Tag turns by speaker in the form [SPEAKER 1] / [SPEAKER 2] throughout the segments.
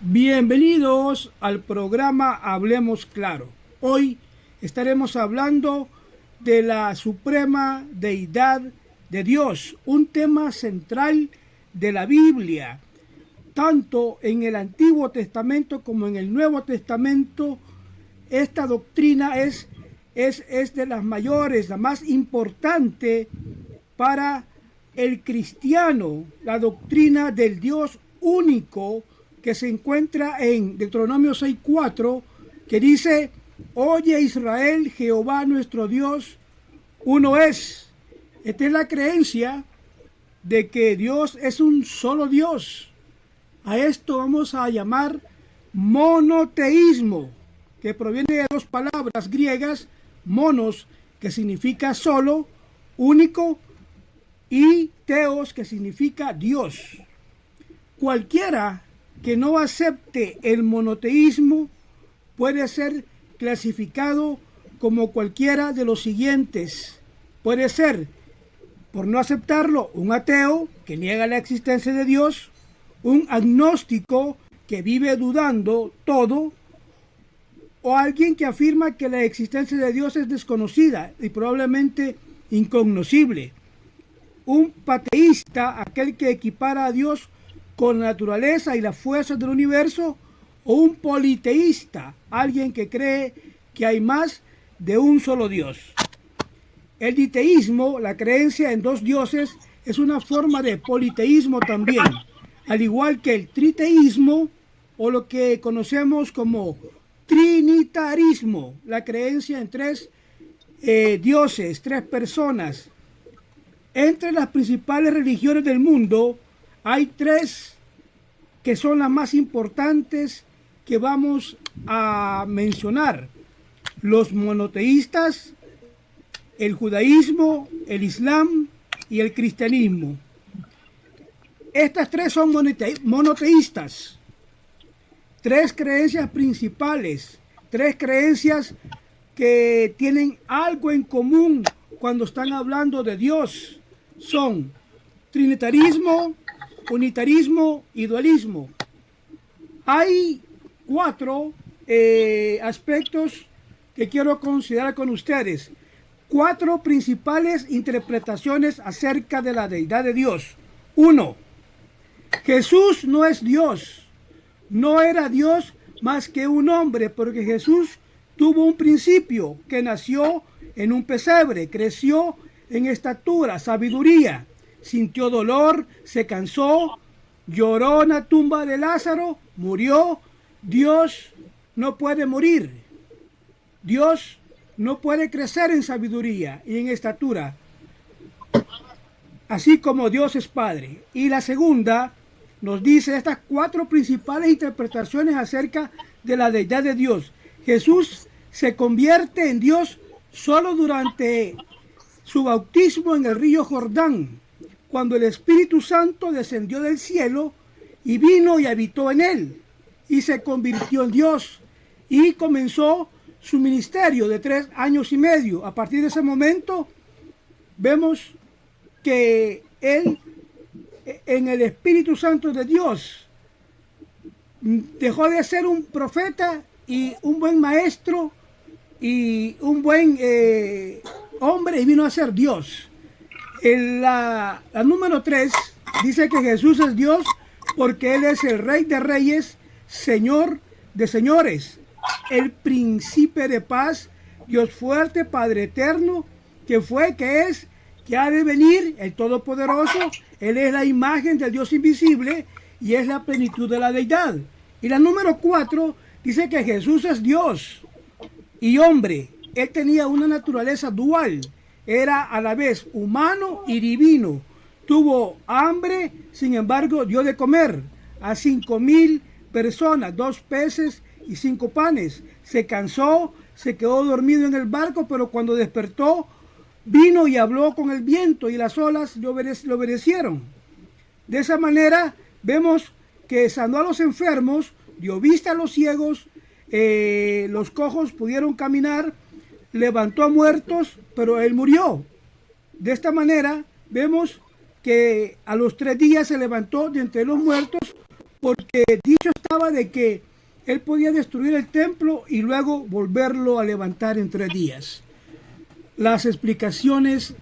[SPEAKER 1] Bienvenidos al programa Hablemos Claro. Hoy estaremos hablando de la suprema deidad de Dios, un tema central de la Biblia. Tanto en el Antiguo Testamento como en el Nuevo Testamento, esta doctrina es de las mayores, la más importante para el cristiano, la doctrina del Dios único que se encuentra en Deuteronomio 6:4, que dice: Oye Israel, Jehová nuestro Dios, uno es. Esta es la creencia de que Dios es un solo Dios. A esto vamos a llamar monoteísmo, que proviene de dos palabras griegas: monos, que significa solo, único, y teos, que significa Dios. Cualquiera que no acepte el monoteísmo puede ser clasificado como cualquiera de los siguientes. Puede ser, por no aceptarlo, un ateo que niega la existencia de Dios, un agnóstico que vive dudando todo, o alguien que afirma que la existencia de Dios es desconocida y probablemente incognoscible. Un panteísta, aquel que equipara a Dios con la naturaleza y las fuerzas del universo, o un politeísta, alguien que cree que hay más de un solo Dios. El diteísmo, la creencia en dos dioses, es una forma de politeísmo también, al igual que el triteísmo, o lo que conocemos como trinitarismo, la creencia en tres dioses, tres personas. Entre las principales religiones del mundo hay tres que son las más importantes que vamos a mencionar: los monoteístas, el judaísmo, el islam y el cristianismo. Estas tres son monoteístas. Tres creencias principales, tres creencias que tienen algo en común cuando están hablando de Dios. Son trinitarismo, unitarismo y dualismo. Hay cuatro aspectos que quiero considerar con ustedes. Cuatro principales interpretaciones acerca de la deidad de Dios. 1. Jesús no es Dios. No era Dios más que un hombre, porque Jesús tuvo un principio, que nació en un pesebre, creció en estatura, sabiduría, sintió dolor, se cansó, lloró en la tumba de Lázaro, murió. Dios no puede morir. Dios no puede crecer en sabiduría y en estatura, así como Dios es Padre. Y la segunda nos dice estas cuatro principales interpretaciones acerca de la deidad de Dios. Jesús se convierte en Dios solo durante su bautismo en el río Jordán, cuando el Espíritu Santo descendió del cielo y vino y habitó en él, y se convirtió en Dios, y comenzó su ministerio de 3 años y medio. A partir de ese momento vemos que él, en el Espíritu Santo de Dios, dejó de ser un profeta y un buen maestro y un buen hombre, y vino a ser Dios. La número 3 dice que Jesús es Dios porque Él es el Rey de Reyes, Señor de Señores, el Príncipe de Paz, Dios fuerte, Padre eterno, que fue, que es, que ha de venir, el Todopoderoso. Él es la imagen del Dios invisible y es la plenitud de la deidad. Y la número 4 dice que Jesús es Dios y hombre. Él tenía una naturaleza dual, era a la vez humano y divino. Tuvo hambre, sin embargo dio de comer a 5,000 personas, 2 peces y 5 panes. Se cansó, se quedó dormido en el barco, pero cuando despertó, vino y habló con el viento y las olas le obedecieron. De esa manera vemos que sanó a los enfermos, dio vista a los ciegos, los cojos pudieron caminar, levantó a muertos, pero él murió. De esta manera vemos que a los 3 días se levantó de entre los muertos porque dicho estaba de que él podía destruir el templo y luego volverlo a levantar en 3 días. Las explicaciones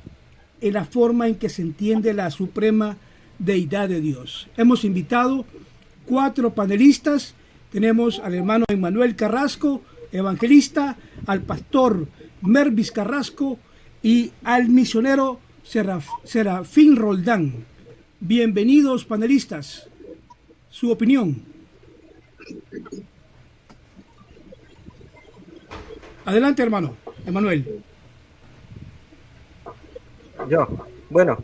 [SPEAKER 1] en la forma en que se entiende la suprema deidad de Dios. Hemos invitado 4 panelistas. Tenemos al hermano Emmanuel Carrasco, evangelista, al pastor Mervis Carrasco y al misionero Serafín Roldán. Bienvenidos, panelistas. Su opinión. Adelante, hermano Emmanuel.
[SPEAKER 2] Bueno,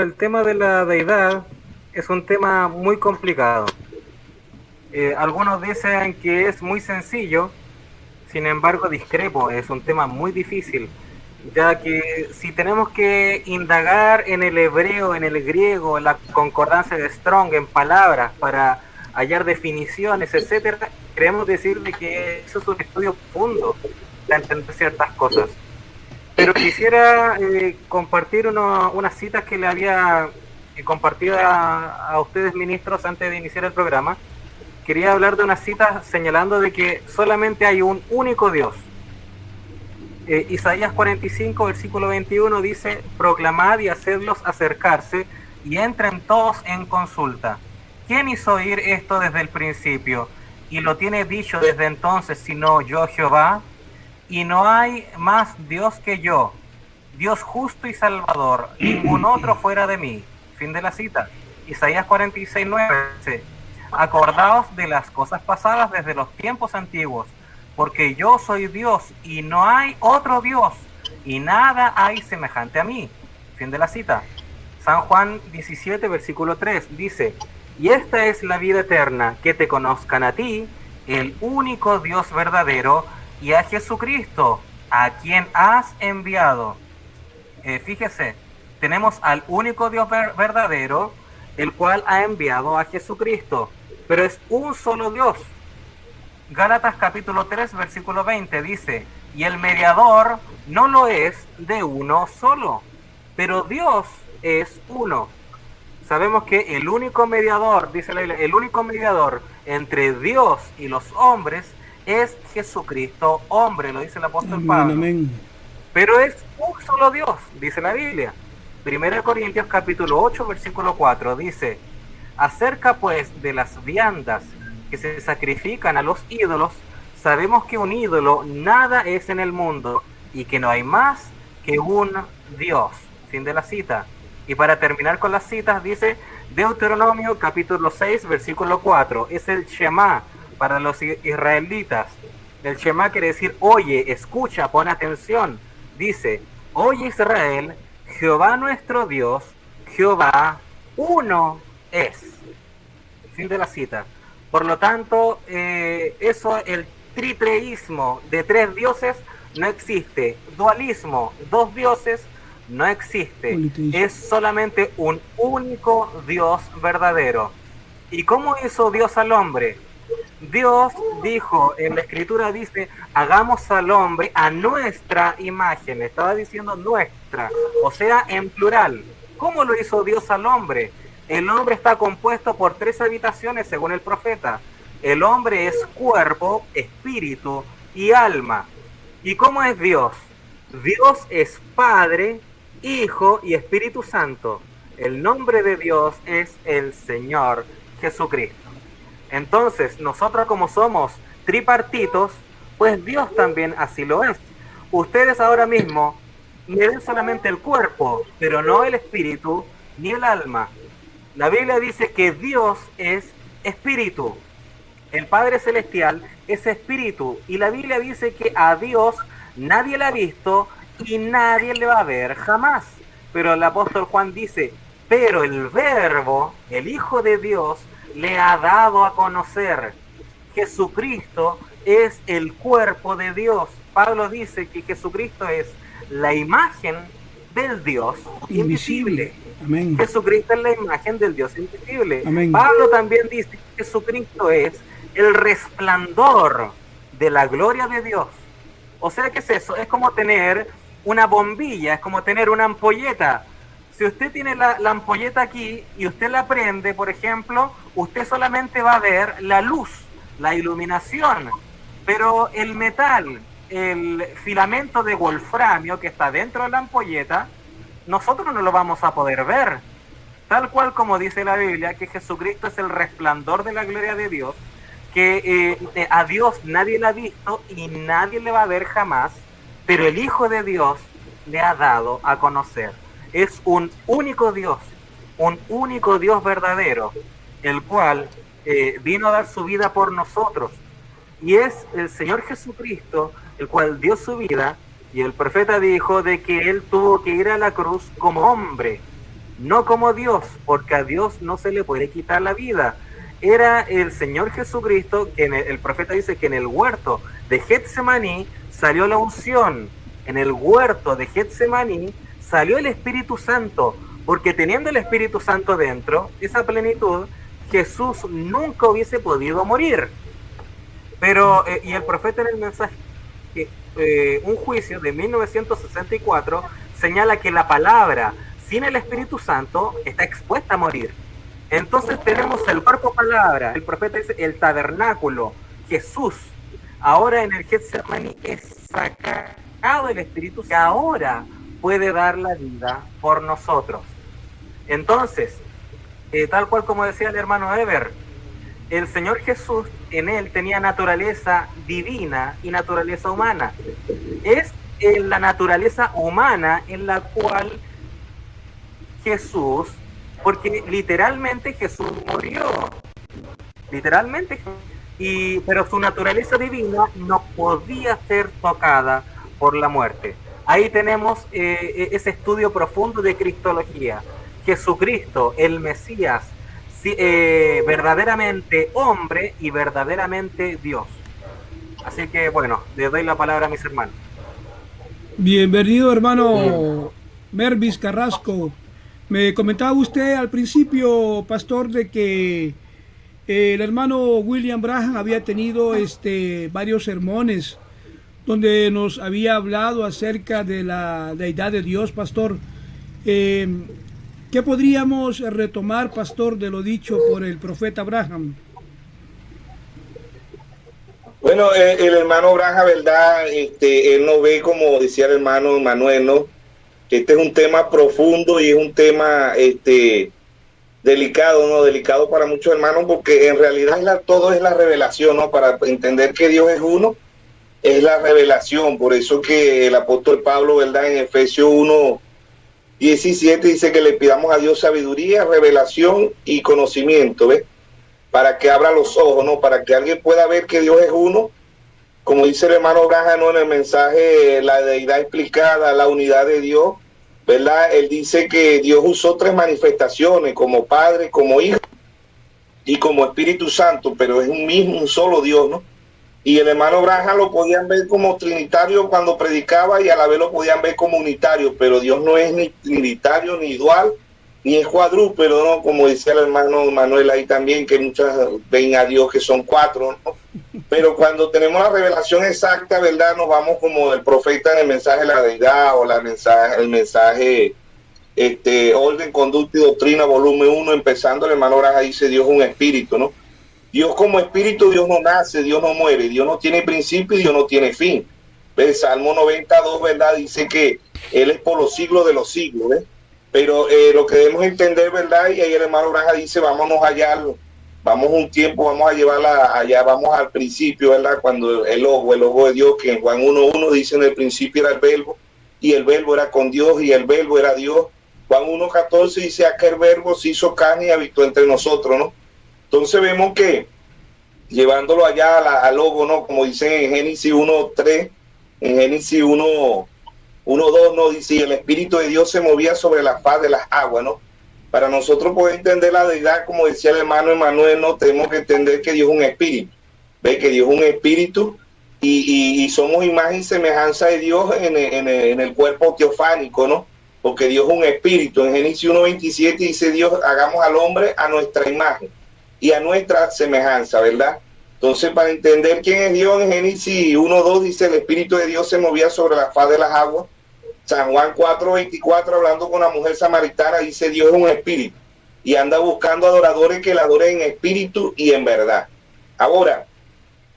[SPEAKER 2] el tema de la deidad es un tema muy complicado. Algunos dicen que es muy sencillo, sin embargo discrepo, es un tema muy difícil, ya que si tenemos que indagar en el hebreo, en el griego, en la concordancia de Strong, en palabras, para hallar definiciones, etcétera, queremos decir de que eso es un estudio profundo para entender ciertas cosas. Pero quisiera compartir unas citas que le había compartido a ustedes, ministros, antes de iniciar el programa. Quería hablar de unas citas señalando de que solamente hay un único Dios. Isaías 45, versículo 21 dice: proclamad y hacedlos acercarse y entren todos en consulta. ¿Quién hizo oír esto desde el principio? Y lo tiene dicho desde entonces, sino yo, Jehová. Y no hay más Dios que yo, Dios justo y salvador, ningún otro fuera de mí. Fin de la cita. Isaías 46, 9 dice: acordaos de las cosas pasadas desde los tiempos antiguos, porque yo soy Dios y no hay otro Dios, y nada hay semejante a mí. Fin de la cita. San Juan 17, versículo 3 dice: y esta es la vida eterna, que te conozcan a ti, el único Dios verdadero, y a Jesucristo, a quien has enviado. Fíjese, tenemos al único Dios verdadero, el cual ha enviado a Jesucristo, pero es un solo Dios. Gálatas capítulo 3, versículo 20 dice: y el mediador no lo es de uno solo, pero Dios es uno. Sabemos que el único mediador, dice la Biblia, el único mediador entre Dios y los hombres es Jesucristo, hombre, lo dice el apóstol Pablo.
[SPEAKER 1] Amén.
[SPEAKER 2] Pero es un solo Dios, dice la Biblia. 1 Corintios capítulo 8, versículo 4 dice: acerca pues de las viandas que se sacrifican a los ídolos, sabemos que un ídolo nada es en el mundo, y que no hay más que un Dios. Fin de la cita. Y para terminar con las citas, dice Deuteronomio capítulo 6, versículo 4, es el Shema para los israelitas. El Shema quiere decir oye, escucha, pon atención. Dice: oye Israel, Jehová nuestro Dios, Jehová uno es. Fin de la cita. Por lo tanto, el tripleísmo de 3 dioses no existe. Dualismo, 2 dioses, no existe. Es solamente un único Dios verdadero. ¿Y cómo hizo Dios al hombre? Dios dijo, en la escritura dice: hagamos al hombre a nuestra imagen. Estaba diciendo nuestra, o sea, en plural. ¿Cómo lo hizo Dios al hombre? El hombre está compuesto por 3 habitaciones según el profeta. El hombre es cuerpo, espíritu y alma. ¿Y cómo es Dios? Dios es Padre, Hijo y Espíritu Santo. El nombre de Dios es el Señor Jesucristo. Entonces, nosotros como somos tripartitos, pues Dios también así lo es. Ustedes ahora mismo me ven solamente el cuerpo, pero no el espíritu ni el alma. La Biblia dice que Dios es espíritu. El Padre Celestial es espíritu. Y la Biblia dice que a Dios nadie le ha visto y nadie le va a ver jamás. Pero el apóstol Juan dice: pero el Verbo, el Hijo de Dios, le ha dado a conocer. Jesucristo es el cuerpo de Dios. Pablo dice que Jesucristo es la imagen del Dios invisible.
[SPEAKER 1] Amén.
[SPEAKER 2] Jesucristo es la imagen del Dios invisible.
[SPEAKER 1] Amén.
[SPEAKER 2] Pablo también dice que Jesucristo es el resplandor de la gloria de Dios. O sea, ¿qué es eso? Es como tener una bombilla, es como tener una ampolleta. si usted tiene la ampolleta aquí y usted la prende, por ejemplo, usted solamente va a ver la luz, la iluminación, pero el metal, el filamento de wolframio que está dentro de la ampolleta, nosotros no lo vamos a poder ver. Tal cual como dice la Biblia, que Jesucristo es el resplandor de la gloria de Dios, que a Dios nadie le ha visto y nadie le va a ver jamás, pero el Hijo de Dios le ha dado a conocer. Es un único Dios verdadero, el cual vino a dar su vida por nosotros. Y es el Señor Jesucristo, el cual dio su vida, y el profeta dijo de que Él tuvo que ir a la cruz como hombre, no como Dios, porque a Dios no se le puede quitar la vida. Era el Señor Jesucristo, que el profeta dice que en el huerto de Getsemaní salió la unción, en el huerto de Getsemaní salió el Espíritu Santo, porque teniendo el Espíritu Santo dentro, esa plenitud, Jesús nunca hubiese podido morir. Pero, y el profeta en el mensaje, un juicio de 1964, señala que la palabra sin el Espíritu Santo está expuesta a morir. Entonces tenemos el cuerpo palabra, el profeta dice el tabernáculo, Jesús, ahora en el Getsemaní es sacado el Espíritu que ahora puede dar la vida por nosotros. Entonces, tal cual como decía el hermano Eber, el Señor Jesús en él tenía naturaleza divina y naturaleza humana. Es en la naturaleza humana en la cual Jesús, porque literalmente Jesús murió, literalmente, pero su naturaleza divina no podía ser tocada por la muerte. Ahí tenemos ese estudio profundo de cristología. Jesucristo, el Mesías, verdaderamente hombre y verdaderamente Dios. Así que bueno, le doy la palabra a mis hermanos.
[SPEAKER 1] Bienvenido, hermano Mervis Carrasco. Me comentaba usted al principio, pastor, de que el hermano William Branham había tenido varios sermones donde nos había hablado acerca de la deidad de Dios, pastor. ¿Qué podríamos retomar, pastor, de lo dicho por el profeta Branham?
[SPEAKER 3] Bueno, el hermano Branham, ¿verdad? Él no ve, como decía el hermano Manuel, ¿no? Que este es un tema profundo y es un tema delicado, ¿no? Delicado para muchos hermanos, porque en realidad todo es la revelación, ¿no? Para entender que Dios es uno, es la revelación. Por eso que el apóstol Pablo, ¿verdad? En Efesios 1:17 dice que le pidamos a Dios sabiduría, revelación y conocimiento, ¿ves? Para que abra los ojos, ¿no? Para que alguien pueda ver que Dios es uno. Como dice el hermano Branham, ¿no? En el mensaje, la deidad explicada, la unidad de Dios, ¿verdad? Él dice que Dios usó 3 manifestaciones, como Padre, como Hijo y como Espíritu Santo, pero es un solo Dios, ¿no? Y el hermano Branham lo podían ver como trinitario cuando predicaba y a la vez lo podían ver como unitario, pero Dios no es ni trinitario, ni dual, ni es cuadrúpedo, ¿no? Como decía el hermano Manuel ahí también, que muchas ven a Dios que son 4, ¿no? Pero cuando tenemos la revelación exacta, ¿verdad? Nos vamos como el profeta en el mensaje de la deidad o el mensaje Orden, Conducta y Doctrina, volumen 1, empezando el hermano Branham dice Dios es un espíritu, ¿no? Dios como espíritu, Dios no nace, Dios no muere, Dios no tiene principio y Dios no tiene fin. ¿Ves? Salmo 92, ¿verdad? Dice que Él es por los siglos de los siglos, ¿ves? Pero lo que debemos entender, ¿verdad? Y ahí el hermano Branham dice, vámonos allá, vamos un tiempo, vamos a llevarla allá, vamos al principio, ¿verdad? Cuando el logo de Dios, que en Juan 1:1 dice en el principio era el verbo, y el verbo era con Dios, y el verbo era Dios. Juan 1:14 dice, aquel verbo se hizo carne y habitó entre nosotros, ¿no? Entonces vemos que, llevándolo allá al logo, ¿no? Como dice en Génesis 1:3, en Génesis 1:2, ¿no? Dice, el Espíritu de Dios se movía sobre la faz de las aguas, ¿no? Para nosotros poder entender la deidad, como decía el hermano Emanuel, no tenemos que entender que Dios es un espíritu. Ve que Dios es un espíritu y somos imagen y semejanza de Dios en el cuerpo teofánico, ¿no? Porque Dios es un espíritu. En Génesis 1:27 dice Dios, hagamos al hombre a nuestra imagen y a nuestra semejanza, ¿verdad? Entonces, para entender quién es Dios, en Génesis 1:2 dice, el Espíritu de Dios se movía sobre la faz de las aguas. San Juan 4:24, hablando con la mujer samaritana, dice Dios es un espíritu y anda buscando adoradores que le adoren en espíritu y en verdad. Ahora,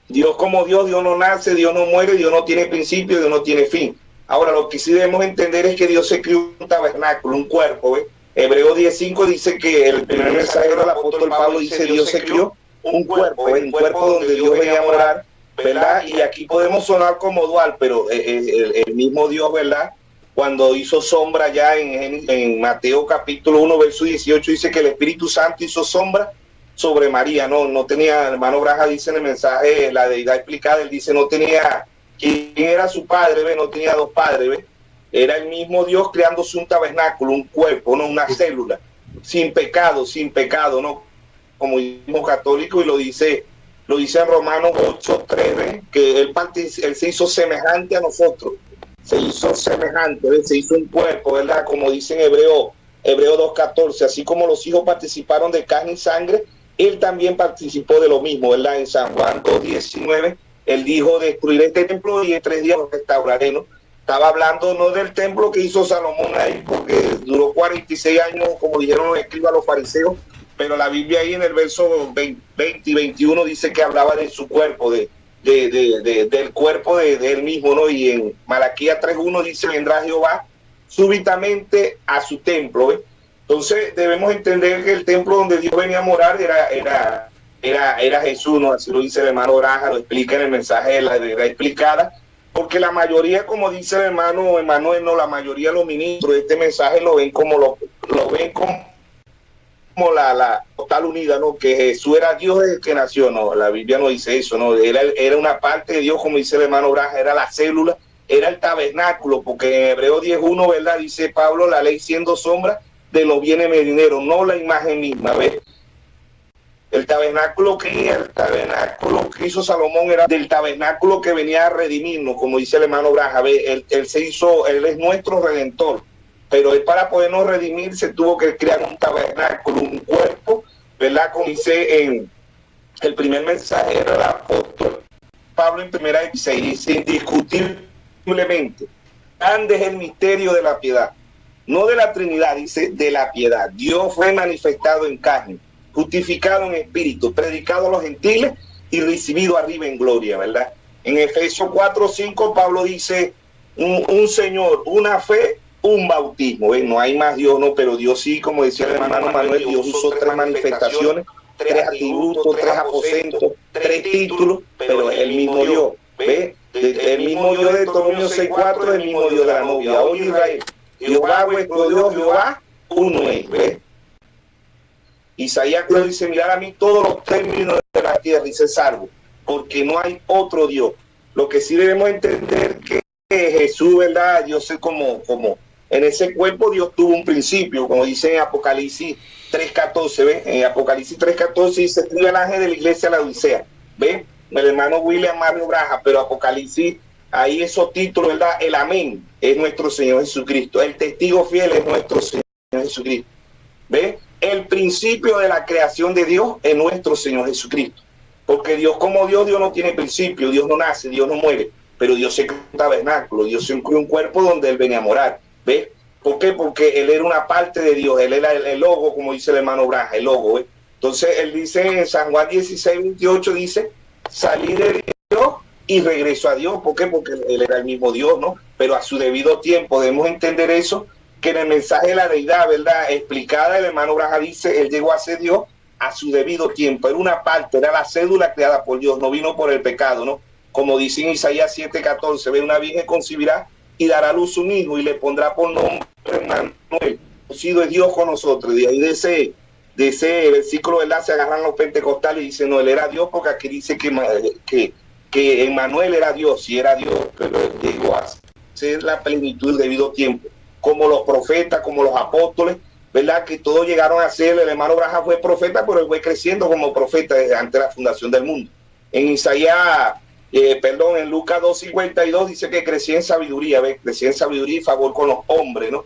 [SPEAKER 3] Dios como Dios no nace, Dios no muere, Dios no tiene principio, Dios no tiene fin. Ahora, lo que sí debemos entender es que Dios se creó un tabernáculo, un cuerpo. Hebreo 10:5 dice que el primer mensajero del apóstol Pablo dice Dios se creó un cuerpo, un cuerpo donde Dios venía a morar, ¿verdad? Y aquí podemos sonar como dual, pero el mismo Dios, ¿verdad? Cuando hizo sombra ya en Mateo capítulo 1, verso 18, dice que el Espíritu Santo hizo sombra sobre María. No tenía, hermano Braja dice en el mensaje, la deidad explicada, él dice no tenía, ¿quién era su padre? ¿Ve? No tenía dos padres, ¿ve? Era el mismo Dios creándose un tabernáculo, un cuerpo, no una célula, sin pecado, ¿no? Como mismo católico, y lo dice en Romanos 8:3, ¿ve? Que él se hizo semejante a nosotros, se hizo semejante, ¿ve? Se hizo un cuerpo, ¿verdad? Como dice en Hebreo 2:14, así como los hijos participaron de carne y sangre, él también participó de lo mismo, ¿verdad? En San Juan 2:19, él dijo, destruiré este templo y en 3 días lo restauraré, ¿no? Estaba hablando no del templo que hizo Salomón ahí, porque duró 46 años, como dijeron los escribas, los fariseos, pero la Biblia ahí en el verso 20 y 21 dice que hablaba de su cuerpo, del cuerpo de él mismo, ¿no? Y en Malaquías 3:1 dice, vendrá Jehová súbitamente a su templo, ¿ves? Entonces debemos entender que el templo donde Dios venía a morar era Jesús, ¿no? Así lo dice el hermano Braja, lo explica en el mensaje de la verdad explicada, porque la mayoría, como dice el hermano Emanuel, no, la mayoría de los ministros de este mensaje lo ven como la total unida, ¿no? Que Jesús era Dios desde que nació, no, la Biblia no dice eso, no, era una parte de Dios, como dice el hermano Braja, era la célula, era el tabernáculo, porque en Hebreo 10:1, ¿verdad? Dice Pablo, la ley siendo sombra de los bienes venideros, no la imagen misma, ¿ves? El tabernáculo que hizo Salomón era del tabernáculo que venía a redimirnos, como dice el hermano Braja, ¿ves? Él es nuestro redentor, pero él para podernos redimir se tuvo que crear un tabernáculo, un cuerpo, ¿verdad? Como dice en el primer mensaje del apóstol Pablo en 1:16, dice indiscutiblemente, grande es el misterio de la piedad, no de la Trinidad, dice de la piedad. Dios fue manifestado en carne, justificado en espíritu, predicado a los gentiles y recibido arriba en gloria, ¿verdad? En Efesios 4:5 Pablo dice un Señor, una fe, un bautismo, ¿ves? No hay más Dios, no, pero Dios sí, como decía el hermano Manuel, Dios usó 3 manifestaciones, 3 atributos, 3 aposentos, 3 títulos, pero es el mismo Dios, ¿ves? El mismo Dios de Deuteronomio 6:4 es el mismo Dios de la novia. Oye Israel, Jehová vuestro Dios, Jehová uno es, ¿ves? Isaías dice, mirad a mí todos los términos de la tierra y se salvo, porque no hay otro Dios. Lo que sí debemos entender que Jesús, ¿verdad? Dios es como en ese cuerpo Dios tuvo un principio, como dice en Apocalipsis 3:14, ¿ves? En Apocalipsis 3:14 dice, escribe el ángel de la iglesia de la Odisea, ¿ves? El hermano William Mario Braja, pero Apocalipsis, ahí esos títulos, ¿verdad? El amén es nuestro Señor Jesucristo, el testigo fiel es nuestro Señor Jesucristo, ¿ves? El principio de la creación de Dios es nuestro Señor Jesucristo, porque Dios como Dios no tiene principio, Dios no nace, Dios no muere, pero Dios se creó un tabernáculo, Dios se creó un cuerpo donde Él venía a morar, ¿ves? ¿Por qué? Porque Él era una parte de Dios, Él era el logo, como dice el hermano Braja, el logo, ¿ves? Entonces Él dice en San Juan 16:28, dice, salir de Dios y regreso a Dios, ¿por qué? Porque Él era el mismo Dios, ¿no? Pero a su debido tiempo, debemos entender eso, que en el mensaje de la deidad, ¿verdad? Explicada, el hermano Braja dice, Él llegó a ser Dios a su debido tiempo, era una parte, era la cédula creada por Dios, no vino por el pecado, ¿no? Como dice en Isaías 7:14, ve, una virgen concebirá y dará a luz un hijo y le pondrá por nombre Emmanuel, conocido es Dios con nosotros. De ahí de ese versículo, ¿verdad? Se agarran los pentecostales y dicen, no, Él era Dios, porque aquí dice que Emmanuel era Dios, sí era Dios, pero Él llegó a ser la plenitud del debido tiempo, como los profetas, como los apóstoles, ¿verdad? Que todos llegaron a ser, el hermano Braja fue profeta, pero él fue creciendo como profeta desde antes de la fundación del mundo. En Isaías, en Lucas 2:52 dice que crecía en sabiduría, ¿ves? Crecía en sabiduría y favor con los hombres, ¿no?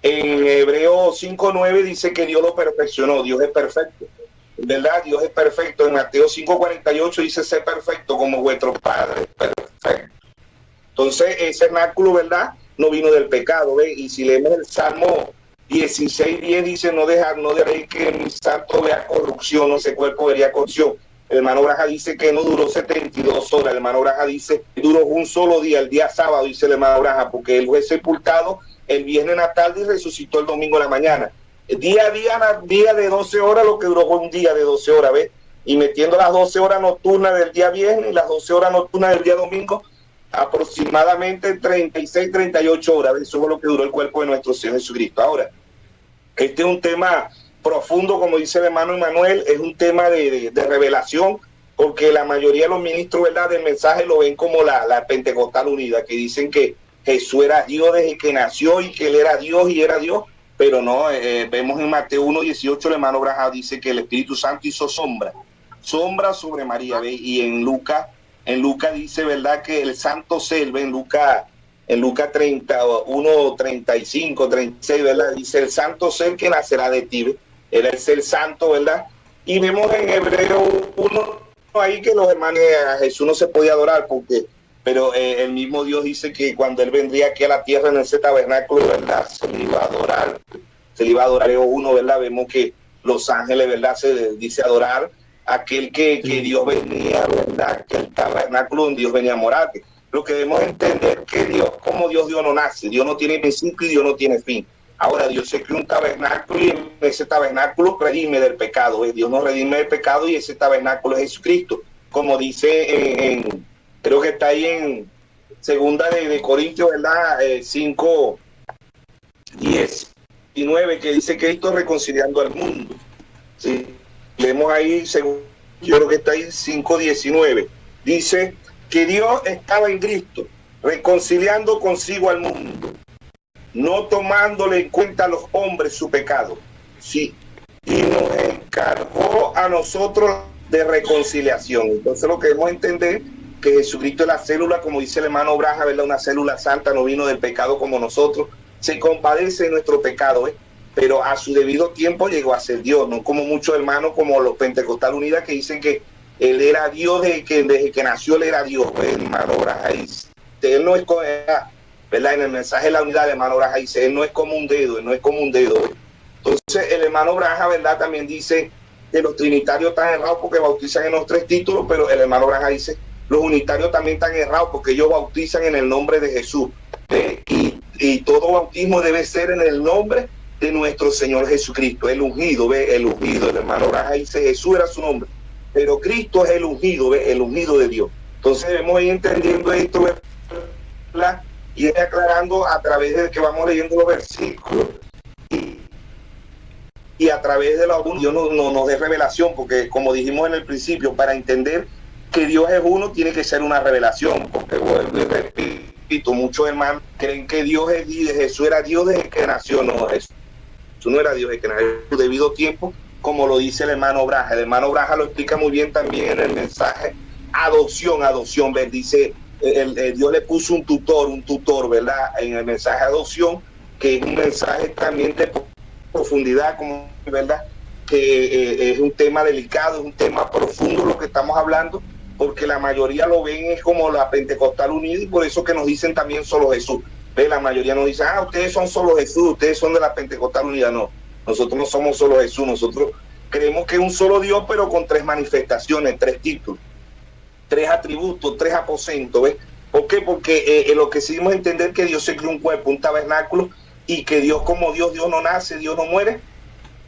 [SPEAKER 3] En Hebreos 5:9 dice que Dios lo perfeccionó, Dios es perfecto, ¿verdad? Dios es perfecto. En Mateo 5:48 dice, sé perfecto como vuestro Padre es perfecto. Entonces, ese cenáculo, ¿verdad? no vino del pecado, ¿ve? Y si leemos el Salmo 16:10 dice, no dejaré que mi santo vea corrupción, no sé cuerpo vería corrupción. El hermano Braja dice que no duró 72 horas, el hermano Braja dice que duró un solo día, el día sábado, dice el hermano Braja, porque él fue sepultado el viernes en la tarde y resucitó el domingo en la mañana. Día de 12 horas, lo que duró fue un día de 12 horas, ¿ves? Y metiendo las 12 horas nocturnas del día viernes y las 12 horas nocturnas del día domingo, aproximadamente 36, 38 horas. Eso fue lo que duró el cuerpo de nuestro Señor Jesucristo. Ahora, este es un tema profundo, como dice el hermano Emanuel, es un tema de revelación, porque la mayoría de los ministros, ¿verdad?, del mensaje lo ven como la Pentecostal Unida, que dicen que Jesús era Dios desde que nació y que él era Dios y era Dios, pero no, vemos en Mateo 1:18, el hermano Braja dice que el Espíritu Santo hizo sombra sobre María, ¿ve? Y en Lucas dice, ¿verdad?, que el santo ser, ¿ve? En Lucas 31, 35, 36, ¿verdad?, dice el santo ser que nacerá de ti, ¿ve? Era el ser santo, ¿verdad? Y vemos en Hebreo 1 ahí que los hermanos, a Jesús no se podía adorar, pero el mismo Dios dice que cuando él vendría aquí a la tierra en ese tabernáculo, ¿verdad?, se le iba a adorar. Hebreo 1, ¿verdad? Vemos que los ángeles, ¿verdad?, se dice adorar a aquel que Dios venía, ¿verdad?, que el tabernáculo donde Dios venía a morar. Lo que debemos entender que Dios, como Dios no nace, Dios no tiene principio y Dios no tiene fin. Ahora Dios se creó un tabernáculo y en ese tabernáculo redime del pecado. Dios nos redime del pecado y ese tabernáculo es Jesucristo. Como dice creo que está ahí en segunda de Corintios, ¿verdad? 5, 10 y 9, que dice Cristo reconciliando al mundo. ¿Sí? Leemos ahí, yo creo que está ahí 5:19. Dice que Dios estaba en Cristo reconciliando consigo al mundo, no tomándole en cuenta a los hombres su pecado, sí, y nos encargó a nosotros de reconciliación. Entonces lo que debemos entender que Jesucristo es la célula, como dice el hermano Braja, ¿verdad?, una célula santa, no vino del pecado como nosotros, se compadece de nuestro pecado, pero a su debido tiempo llegó a ser Dios, no como muchos hermanos como los Pentecostal Unidas que dicen que él era Dios desde que nació, él era Dios, hermano Braja dice, él no es, ¿verdad?, en el mensaje de la unidad, el hermano Braja dice, él no es como un dedo, Entonces el hermano Braja, ¿verdad?, también dice que los trinitarios están errados porque bautizan en los 3 títulos, pero el hermano Braja dice, los unitarios también están errados porque ellos bautizan en el nombre de Jesús, y todo bautismo debe ser en el nombre de nuestro Señor Jesucristo, el ungido, el ungido. El hermano Braja dice, Jesús era su nombre, pero Cristo es el ungido, el ungido de Dios. Entonces debemos ir entendiendo esto, ¿verdad?, y ir aclarando a través de que vamos leyendo los versículos y a través de la Dios nos dé revelación, porque como dijimos en el principio, para entender que Dios es uno tiene que ser una revelación, porque vuelvo y repito, muchos hermanos creen que Jesús era Dios desde que nació. No, Jesús no era Dios desde que nació, en su debido tiempo, como lo dice el hermano Braja. El hermano Braja lo explica muy bien también en el mensaje adopción, ¿ves? Dice, Dios le puso un tutor, ¿verdad?, en el mensaje adopción, que es un mensaje también de profundidad, como, ¿verdad?, que es un tema delicado, es un tema profundo lo que estamos hablando, porque la mayoría lo ven es como la Pentecostal Unida, y por eso que nos dicen también solo Jesús. ¿Ve? La mayoría nos dice, ustedes son solo Jesús, ustedes son de la Pentecostal Unida. No, nosotros no somos solo Jesús, nosotros creemos que es un solo Dios, pero con 3 manifestaciones, 3 títulos, 3 atributos, 3 aposentos. ¿Ves? ¿Por qué? Porque lo que sí debemos entender que Dios se creó un cuerpo, un tabernáculo, y que Dios como Dios no nace, Dios no muere,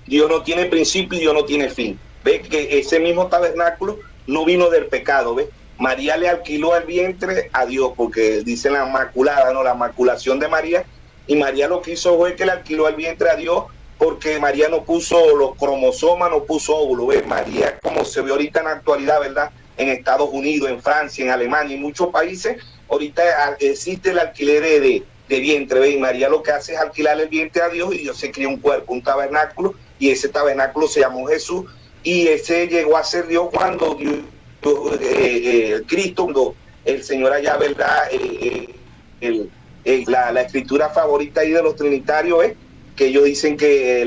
[SPEAKER 3] Dios no tiene principio y Dios no tiene fin. ¿Ves? Que ese mismo tabernáculo no vino del pecado. ¿Ves? María le alquiló el vientre a Dios, porque dice la maculada, ¿no?, la maculación de María, y María lo que hizo fue que le alquiló el vientre a Dios, porque María no puso los cromosomas, no puso óvulos. ¿Ves? María, como se ve ahorita en la actualidad, ¿verdad?, en Estados Unidos, en Francia, en Alemania, en muchos países, ahorita existe el alquiler de vientre. ¿Ves? Y María lo que hace es alquilar el vientre a Dios, y Dios se crea un cuerpo, un tabernáculo, y ese tabernáculo se llamó Jesús, y ese llegó a ser Dios cuando Cristo, cuando el Señor allá, ¿verdad?, la escritura favorita ahí de los trinitarios es que ellos dicen que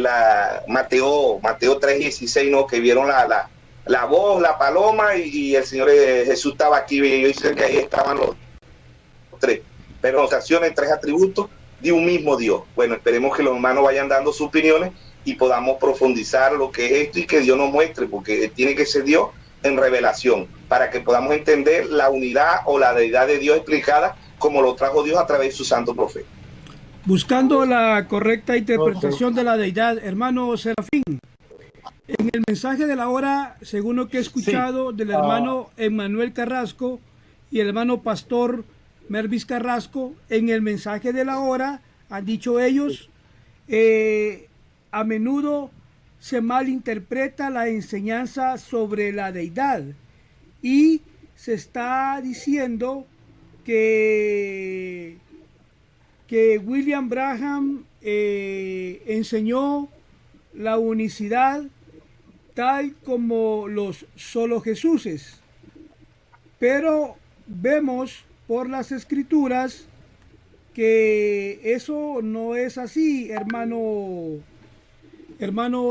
[SPEAKER 3] Mateo 3:16, ¿no?, que vieron la voz, la paloma, y el Señor Jesús estaba aquí, y ellos dicen que ahí estaban los 3. personificaciones, tres atributos de un mismo Dios. Bueno, esperemos que los hermanos vayan dando sus opiniones y podamos profundizar lo que es esto y que Dios nos muestre, porque tiene que ser Dios en revelación, para que podamos entender la unidad o la deidad de Dios explicada como lo trajo Dios a través de su santo profeta.
[SPEAKER 1] Buscando la correcta interpretación de la deidad, hermano Serafín, en el mensaje de la hora, según lo que he escuchado del hermano Emmanuel Carrasco y el hermano pastor Mervis Carrasco, en el mensaje de la hora han dicho ellos, a menudo se malinterpreta la enseñanza sobre la deidad y se está diciendo que William Branham enseñó la unicidad tal como los solo Jesuses, pero vemos por las escrituras que eso no es así, hermano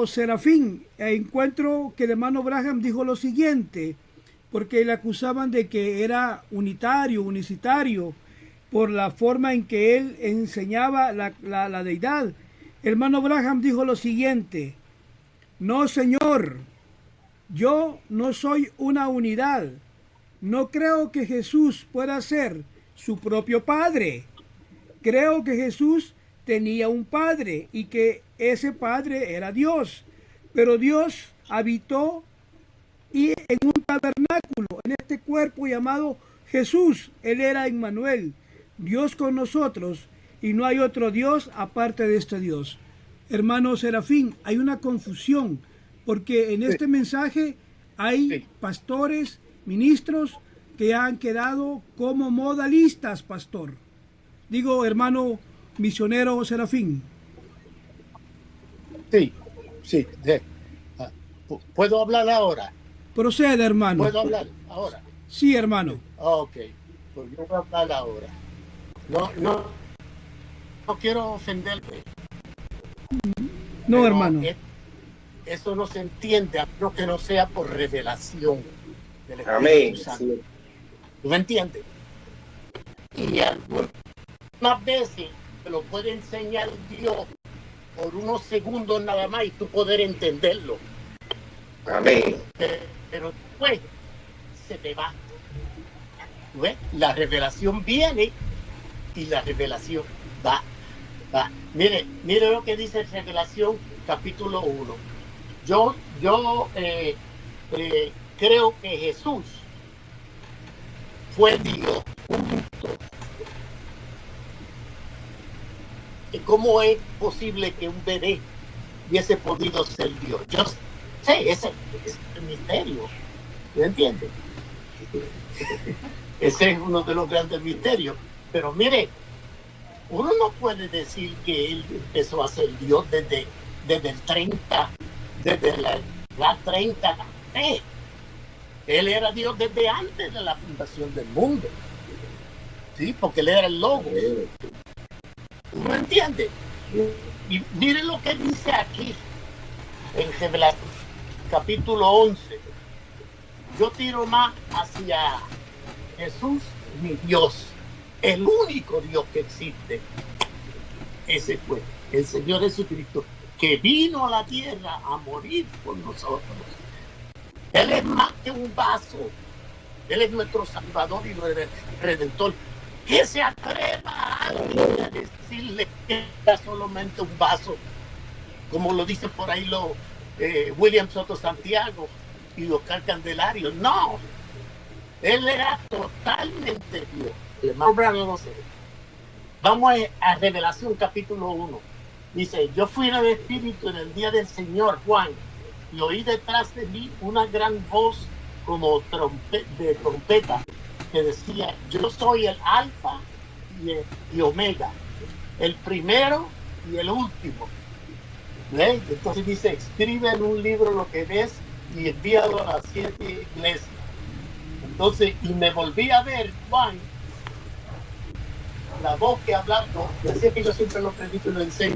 [SPEAKER 1] Serafín. Encuentro que el hermano Branham dijo lo siguiente, porque le acusaban de que era unicitario, por la forma en que él enseñaba la deidad. El hermano Branham dijo lo siguiente: no, señor, yo no soy una unidad. No creo que Jesús pueda ser su propio padre. Creo que Jesús tenía un padre y que ese padre era Dios. Pero Dios habitó y en un tabernáculo, en este cuerpo llamado Jesús. Él era Emmanuel, Dios con nosotros, y no hay otro Dios aparte de este Dios. Hermano Serafín, hay una confusión, porque en este mensaje hay pastores, ministros, que han quedado como modalistas, pastor. Digo, hermano misionero Serafín.
[SPEAKER 4] Sí. ¿Puedo hablar ahora?
[SPEAKER 1] Procede, hermano.
[SPEAKER 4] ¿Puedo hablar ahora?
[SPEAKER 1] Sí, hermano.
[SPEAKER 4] Ok, pues yo voy a hablar ahora. No quiero ofenderme.
[SPEAKER 1] No, hermano.
[SPEAKER 4] Eso no se entiende a menos que no sea por revelación del Espíritu
[SPEAKER 3] Amén.
[SPEAKER 4] Santo.
[SPEAKER 3] Sí.
[SPEAKER 4] ¿Tú me entiendes? Y algunas veces te lo puede enseñar Dios por unos segundos nada más y tú poder entenderlo.
[SPEAKER 3] Amén.
[SPEAKER 4] Pero después se te va. ¿Ves? La revelación viene y la revelación va. Mire lo que dice Revelación capítulo 1. Yo creo que Jesús fue Dios. ¿Y cómo es posible que un bebé hubiese podido ser Dios? Yo sé, ese es el misterio. ¿Me entiendes? Ese es uno de los grandes misterios. Pero mire, uno no puede decir que él empezó a ser Dios desde el 30, desde la 30. Él era Dios desde antes de la fundación del mundo. Sí, porque él era el Logos. ¿No entiende? Y mire lo que dice aquí en Revelación capítulo 11. Yo tiro más hacia Jesús, mi Dios, el único Dios que existe. Ese fue el Señor Jesucristo, que vino a la tierra a morir por nosotros. Él es más que un vaso. Él es nuestro Salvador y Redentor. Que se atreva a alguien a decirle que era solamente un vaso, como lo dice por ahí William Soto Santiago y Oscar Candelario. No, él era totalmente Dios. Vamos a Revelación capítulo 1. Dice: yo fui en el Espíritu en el día del Señor, Juan, y oí detrás de mí una gran voz como de trompeta, que decía: yo soy el Alfa y Omega, el primero y el último. ¿Ves? Entonces dice: escribe en un libro lo que ves y envíalo a las 7 iglesias. Entonces, y me volví a ver, Juan, la voz que hablaba, decía que yo siempre lo predico y lo enseño.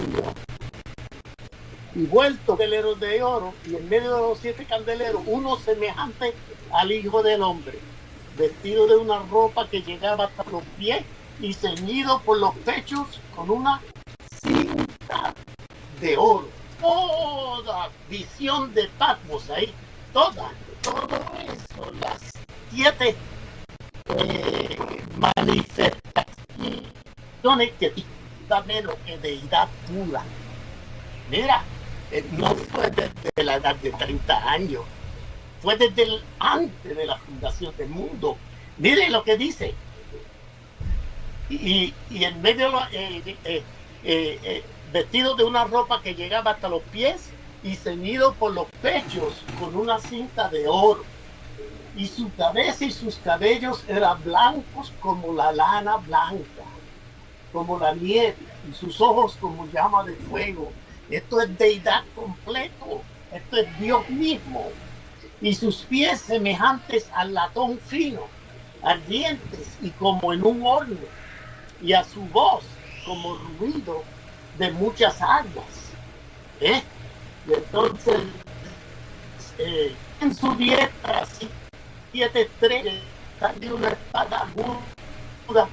[SPEAKER 4] Y vuelto candeleros de oro, y en medio de los 7 candeleros, uno semejante al Hijo del Hombre, vestido de una ropa que llegaba hasta los pies y ceñido por los pechos con una cinta de oro. Toda visión de Patmos ahí, todo eso, las 7 manifestaciones que da menos que deidad pura. Mira, no fue desde la edad de 30 años, fue desde antes de la fundación del mundo. Mire lo que dice. Y en medio vestido de una ropa que llegaba hasta los pies y ceñido por los pechos con una cinta de oro. Y su cabeza y sus cabellos eran blancos como la lana blanca, como la nieve, y sus ojos como llama de fuego. Esto es deidad completo, esto es Dios mismo. Y sus pies semejantes al latón fino, ardientes y como en un horno, y a su voz como ruido de muchas aguas. Y entonces en su diestra 7 estrellas, de una espada aguda,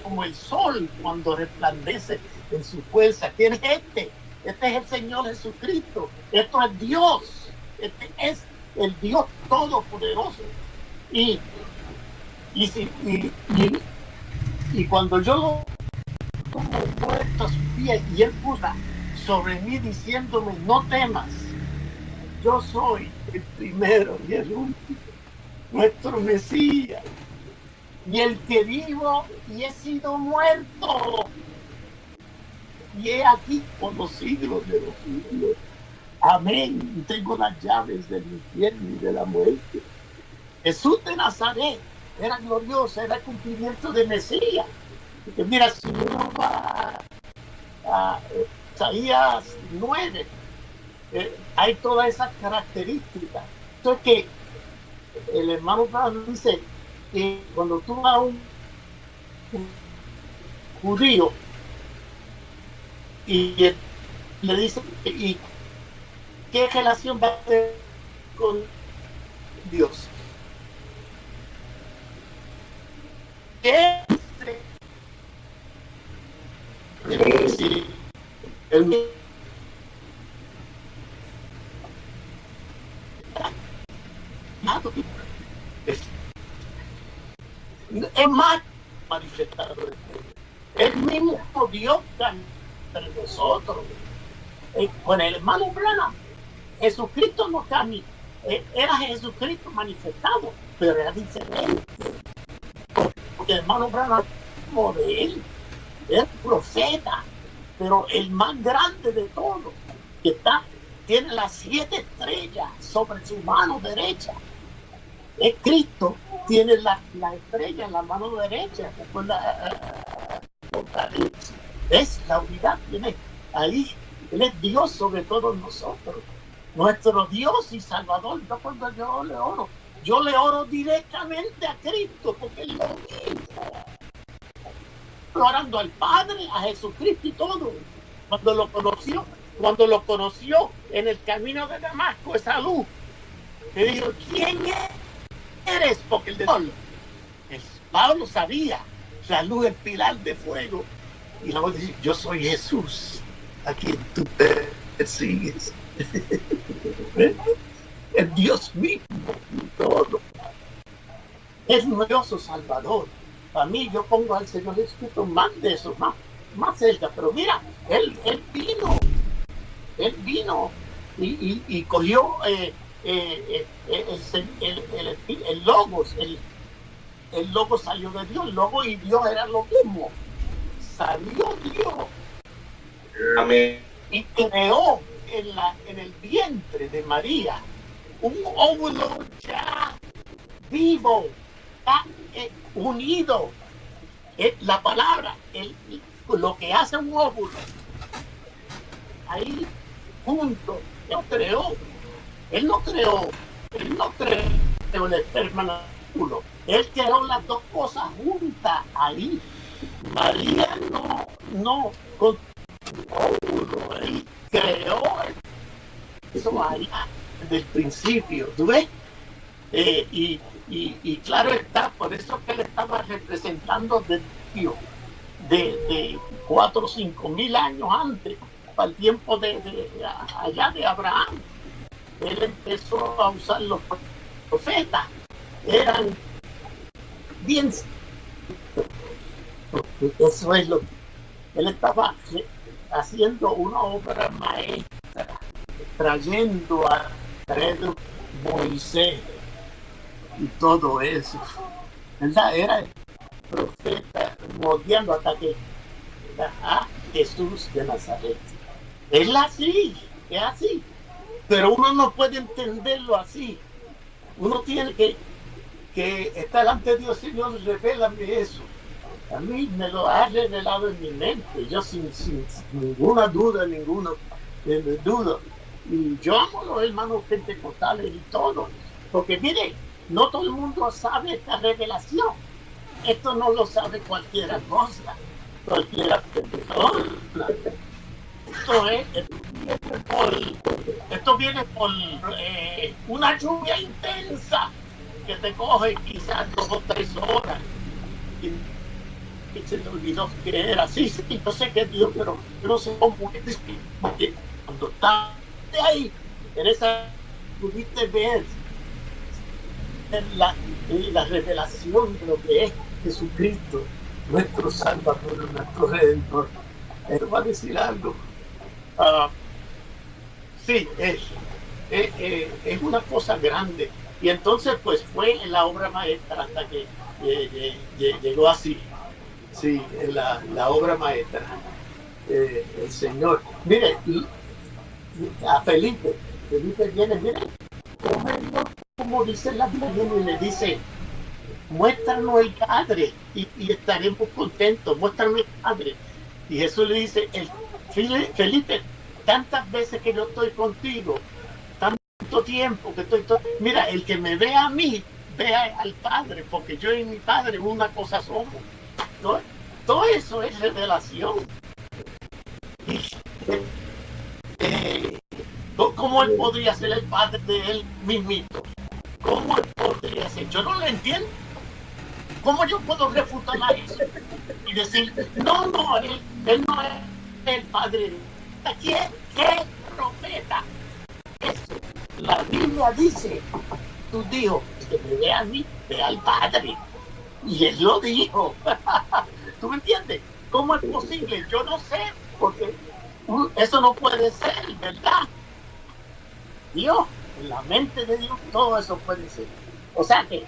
[SPEAKER 4] como el sol cuando resplandece en su fuerza. ¿Quién es este? Este es el Señor Jesucristo. Esto es Dios. Este es el Dios Todopoderoso. Y cuando yo lo como puesto a sus pies y él puso sobre mí diciéndome: no temas, yo soy el primero y el último, nuestro Mesías, y el que vivo y he sido muerto, y he aquí por los siglos de los siglos. Amén. Y tengo las llaves del infierno y de la muerte. Jesús de Nazaret era glorioso, era el cumplimiento de Mesías. Porque mira, si uno va a Isaías 9, hay todas esas características. Entonces que el hermano Pablo dice que cuando tú vas a un judío y le dice: ¿y qué relación va a tener con Dios? Es más manifestado el mismo Dios entre nosotros. Con el hermano Branham, Jesucristo no cambia, era Jesucristo manifestado, pero era diferente, porque el hermano Branham es modelo, es profeta, pero el más grande de todos, que tiene las 7 estrellas sobre su mano derecha, es Cristo. Tiene la estrella en la mano derecha. Es la unidad, tiene ahí. Él es Dios sobre todos nosotros, nuestro Dios y Salvador. Yo cuando yo le oro directamente a Cristo, porque Él lo mismo. Orando al Padre, a Jesucristo y todo. Cuando lo conoció en el camino de Damasco, esa luz, le dijo: ¿quién eres? Porque el de Pablo sabía, la luz, el pilar de fuego. Y la voz dice: yo soy Jesús, a quien tú persigues. El Dios mismo, todo. Es nuestro Salvador. Para mí, yo pongo al Señor Jesucristo más de eso, más cerca. Pero mira, Él vino y cogió el Logos. El Logos salió de Dios, el Logos y Dios era lo mismo. Salió Dios.
[SPEAKER 3] Amén.
[SPEAKER 4] Y creó en el vientre de María un óvulo ya vivo, ya unido. La palabra, lo que hace un óvulo, ahí junto, Él no creó el esperma natural. Él creó las dos cosas juntas ahí. María no con óvulo, Él creó eso ahí desde el principio, ¿tú ves? Y Y claro está, por eso que él estaba representando de Dios de 4 o 5 mil años antes, para el tiempo allá de Abraham. Él empezó a usar los profetas, eran bien. Eso es lo que él estaba haciendo, una obra maestra, trayendo a Moisés y todo eso, ¿verdad? Era el profeta moldeando hasta que a Jesús de Nazaret. Es así, pero uno no puede entenderlo así. Uno tiene que estar ante Dios. Señor, revélame eso. A mí me lo ha revelado en mi mente, yo sin ninguna duda, y yo amo a los hermanos pentecostales y todo, porque mire, no todo el mundo sabe esta revelación. Esto no lo sabe cualquiera cosa, cualquiera persona. Esto viene por una lluvia intensa que te coge quizás 2 o 3 horas y se te olvidó que era así. Sí, yo sé que es Dios, pero yo no sé cómo es. Porque cuando estás ahí, en esa, pudiste ver la revelación de lo que es Jesucristo, nuestro Salvador, nuestro Redentor. Él va a decir algo. Sí, es una cosa grande. Y entonces, pues, fue la obra maestra hasta que llegó así. Sí, la obra maestra. El Señor. Mire, a Felipe viene, mire, como dice la Biblia, y le dice: muéstranos el Padre y estaremos contentos, muéstranos el Padre. Y Jesús le dice: Felipe, tantas veces que yo estoy contigo, tanto tiempo que estoy, mira, el que me ve a mí, vea al Padre, porque yo y mi Padre una cosa somos. Todo eso es revelación. ¿Cómo él podría ser el Padre de él mismito? ¿Cómo él podría ser? Yo no lo entiendo. ¿Cómo yo puedo refutar a eso y decir, no, él no es el Padre? ¿Quién? ¿Qué profeta? Eso. La Biblia dice, tú dijo, que me vea a mí, vea al Padre. Y él lo dijo. ¿Tú me entiendes? ¿Cómo es posible? Yo no sé, porque eso no puede ser, ¿verdad? Dios, en la mente de Dios, todo eso puede ser. O sea que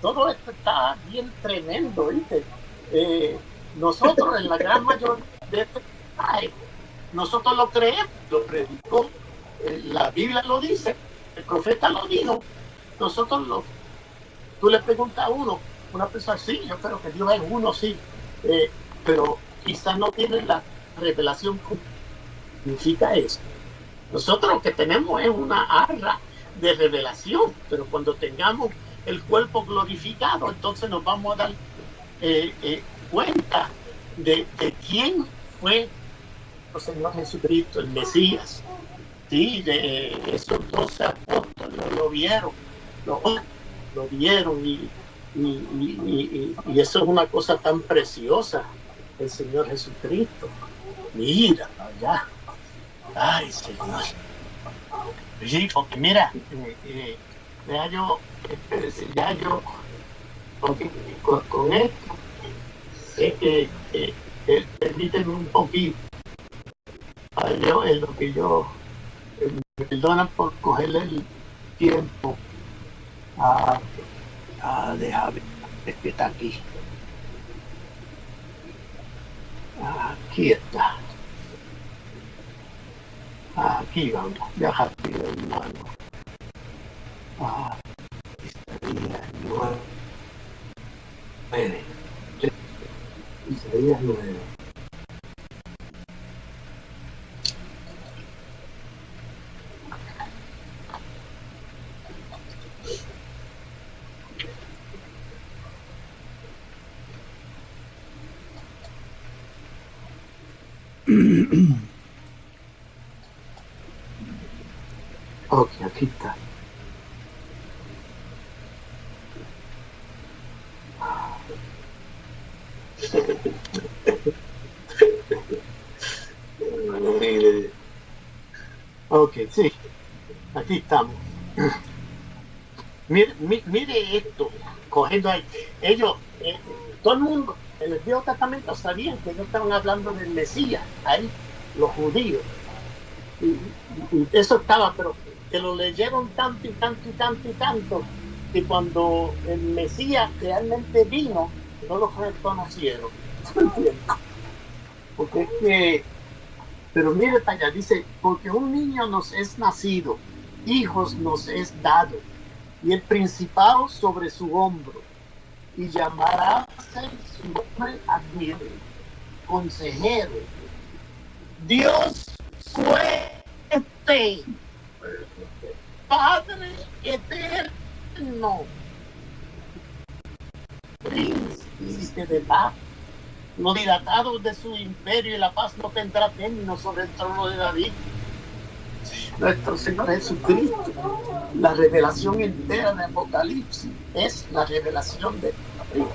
[SPEAKER 4] todo esto está bien tremendo, ¿viste? Nosotros, en la gran mayoría de este mensaje, nosotros lo creemos, lo predicó, la Biblia lo dice, el profeta lo dijo, nosotros tú le preguntas a una persona, sí, yo creo que Dios es uno, sí, pero quizás no tiene la revelación que significa eso. Nosotros lo que tenemos es una arra de revelación, pero cuando tengamos el cuerpo glorificado, entonces nos vamos a dar cuenta de quién fue el Señor Jesucristo, el Mesías. Sí, de esos 12 apóstoles lo vieron y eso es una cosa tan preciosa, el Señor Jesucristo. Mira allá. Ay, Señor. Sí, porque mira, con esto, permíteme un poquito. Yo, en lo que yo, me perdonan por cogerle el tiempo a dejar que está aquí. Aquí está. Aquí vamos, ya rápido, hermano. Isaías 9. Isaías 9. Ok, aquí está. Ok, sí, aquí estamos. Mire esto, cogiendo ahí. Ellos, todo el mundo en el Viejo Testamento sabían que ellos estaban hablando del Mesías, ahí, los judíos. Y eso estaba, pero que lo leyeron tanto y tanto y tanto y tanto, que cuando el Mesías realmente vino, no lo reconocieron. Porque es que, pero mire para allá, dice, porque un niño nos es nacido, hijos nos es dado, y el principado sobre su hombro, y llamará su nombre admirable, consejero, Dios fuerte, Padre eterno, príncipe de paz. Los dilatados de su imperio y la paz no tendrá término sobre el trono de David. Nuestro Señor Jesucristo, la revelación entera de Apocalipsis es la revelación de Cristo.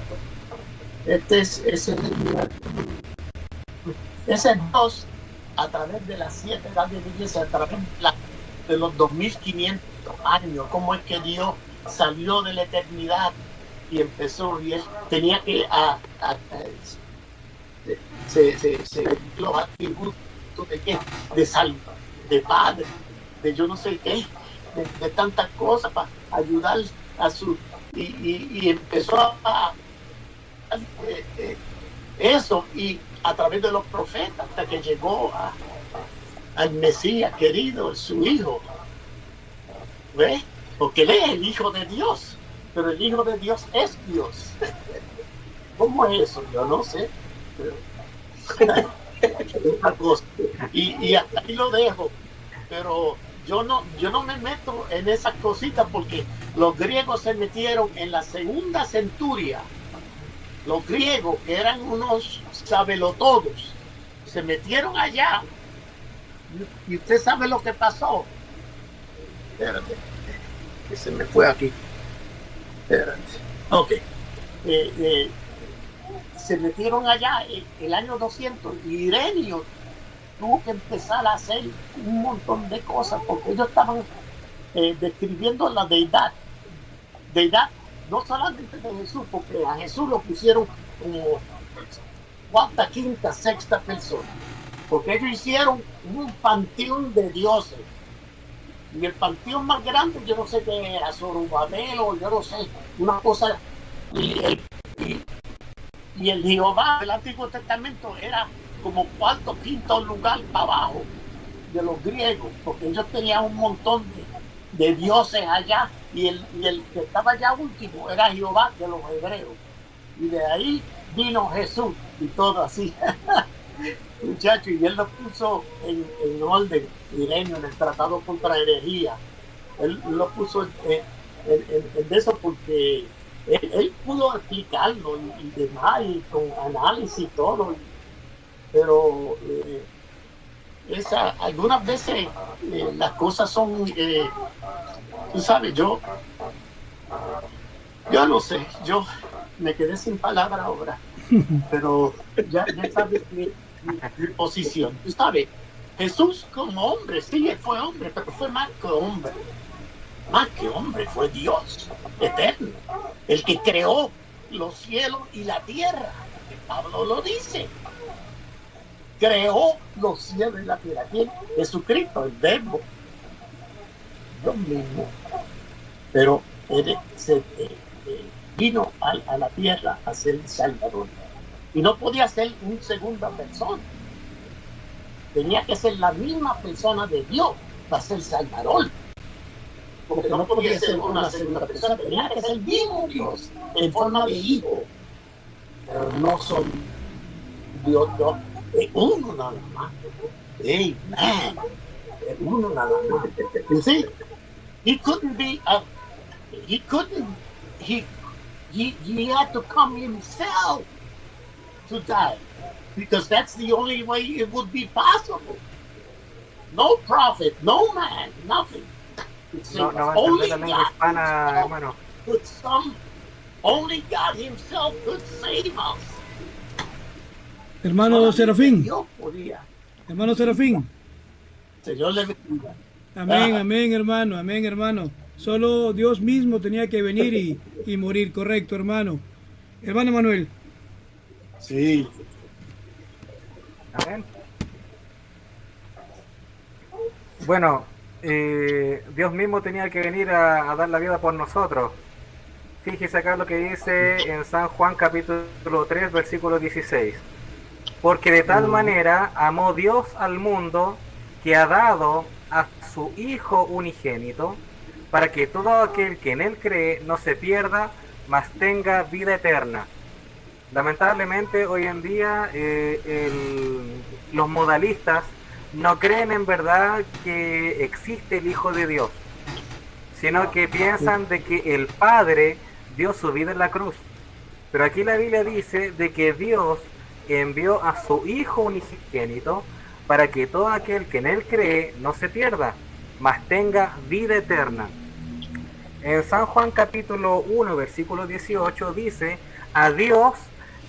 [SPEAKER 4] Ese Dios, a través de las 7 edades de iglesia, a través de los 2500 años, cómo es que Dios salió de la eternidad y empezó, y él tenía que los atributos de salud, de padre, de yo no sé qué, de tantas cosas para ayudar a su y empezó a eso, y a través de los profetas hasta que llegó al Mesías querido, su hijo. ¿Ves? Porque él es el hijo de Dios, pero el hijo de Dios es Dios. ¿Cómo es eso? Yo no sé. Una cosa. Y hasta ahí lo dejo, pero yo no me meto en esas cositas, porque los griegos se metieron en la segunda centuria. Los griegos, que eran unos sabelotodos, se metieron allá, y usted sabe lo que pasó. Espérate, que se me fue aquí. Espérate. Ok. Se metieron allá el año 200, y Irenio tuvo que empezar a hacer un montón de cosas, porque ellos estaban describiendo la deidad no solamente de Jesús, porque a Jesús lo pusieron como cuarta, quinta, sexta persona, porque ellos hicieron un panteón de dioses, y el panteón más grande, yo no sé qué era, Zorobabel, o yo no sé, una cosa, y el Jehová del Antiguo Testamento era como cuarto, quinto lugar para abajo de los griegos, porque ellos tenían un montón de dioses allá, y el que estaba allá último era Jehová de los hebreos, y de ahí vino Jesús y todo así. Muchachos, y él lo puso en orden, Irenio, en el Tratado contra Herejía. Él lo puso en eso, porque él pudo explicarlo y demás, y con análisis y todo, pero algunas veces las cosas son, tú sabes, yo no sé, yo me quedé sin palabras ahora, pero ya sabes mi posición. Tú sabes, Jesús como hombre, sí, él fue hombre, pero fue más que hombre. Más que hombre, fue Dios eterno, el que creó los cielos y la tierra. Pablo lo dice. Creó los cielos y la tierra. ¿Quién? Jesucristo, el verbo. Dios mismo. Pero vino a la tierra a ser el Salvador. Y no podía ser una segunda persona. Tenía que ser la misma persona de Dios para ser Salvador. Porque no podía ser una segunda persona, tenía que ser el mismo Dios en forma de hijo. Pero no son Dios, es uno nada más. Amen. Es uno nada más. You see, he had to come himself to die, because that's the only way it would be possible. No prophet, no man, nothing.
[SPEAKER 2] No va a entender la lengua hispana, hermano.
[SPEAKER 4] Only God himself could save us.
[SPEAKER 1] Hermano
[SPEAKER 4] Solamente
[SPEAKER 1] Serafín.
[SPEAKER 4] Dios podía.
[SPEAKER 1] Hermano Serafín.
[SPEAKER 4] Señor le bendiga.
[SPEAKER 1] Amén, amén, hermano, amén, hermano. Solo Dios mismo tenía que venir y morir, correcto, hermano. Hermano Manuel.
[SPEAKER 4] Sí.
[SPEAKER 2] Amén. Bueno, Dios mismo tenía que venir a dar la vida por nosotros. Fíjese acá lo que dice en San Juan capítulo 3, versículo 16. Porque de tal manera amó Dios al mundo que ha dado a su Hijo unigénito, para que todo aquel que en él cree no se pierda, mas tenga vida eterna. Lamentablemente hoy en día los modalistas no creen en verdad que existe el Hijo de Dios, sino que piensan de que el Padre dio su vida en la cruz. Pero aquí la Biblia dice de que Dios envió a su Hijo unigénito para que todo aquel que en él cree no se pierda, mas tenga vida eterna. En San Juan capítulo 1, versículo 18 dice, a Dios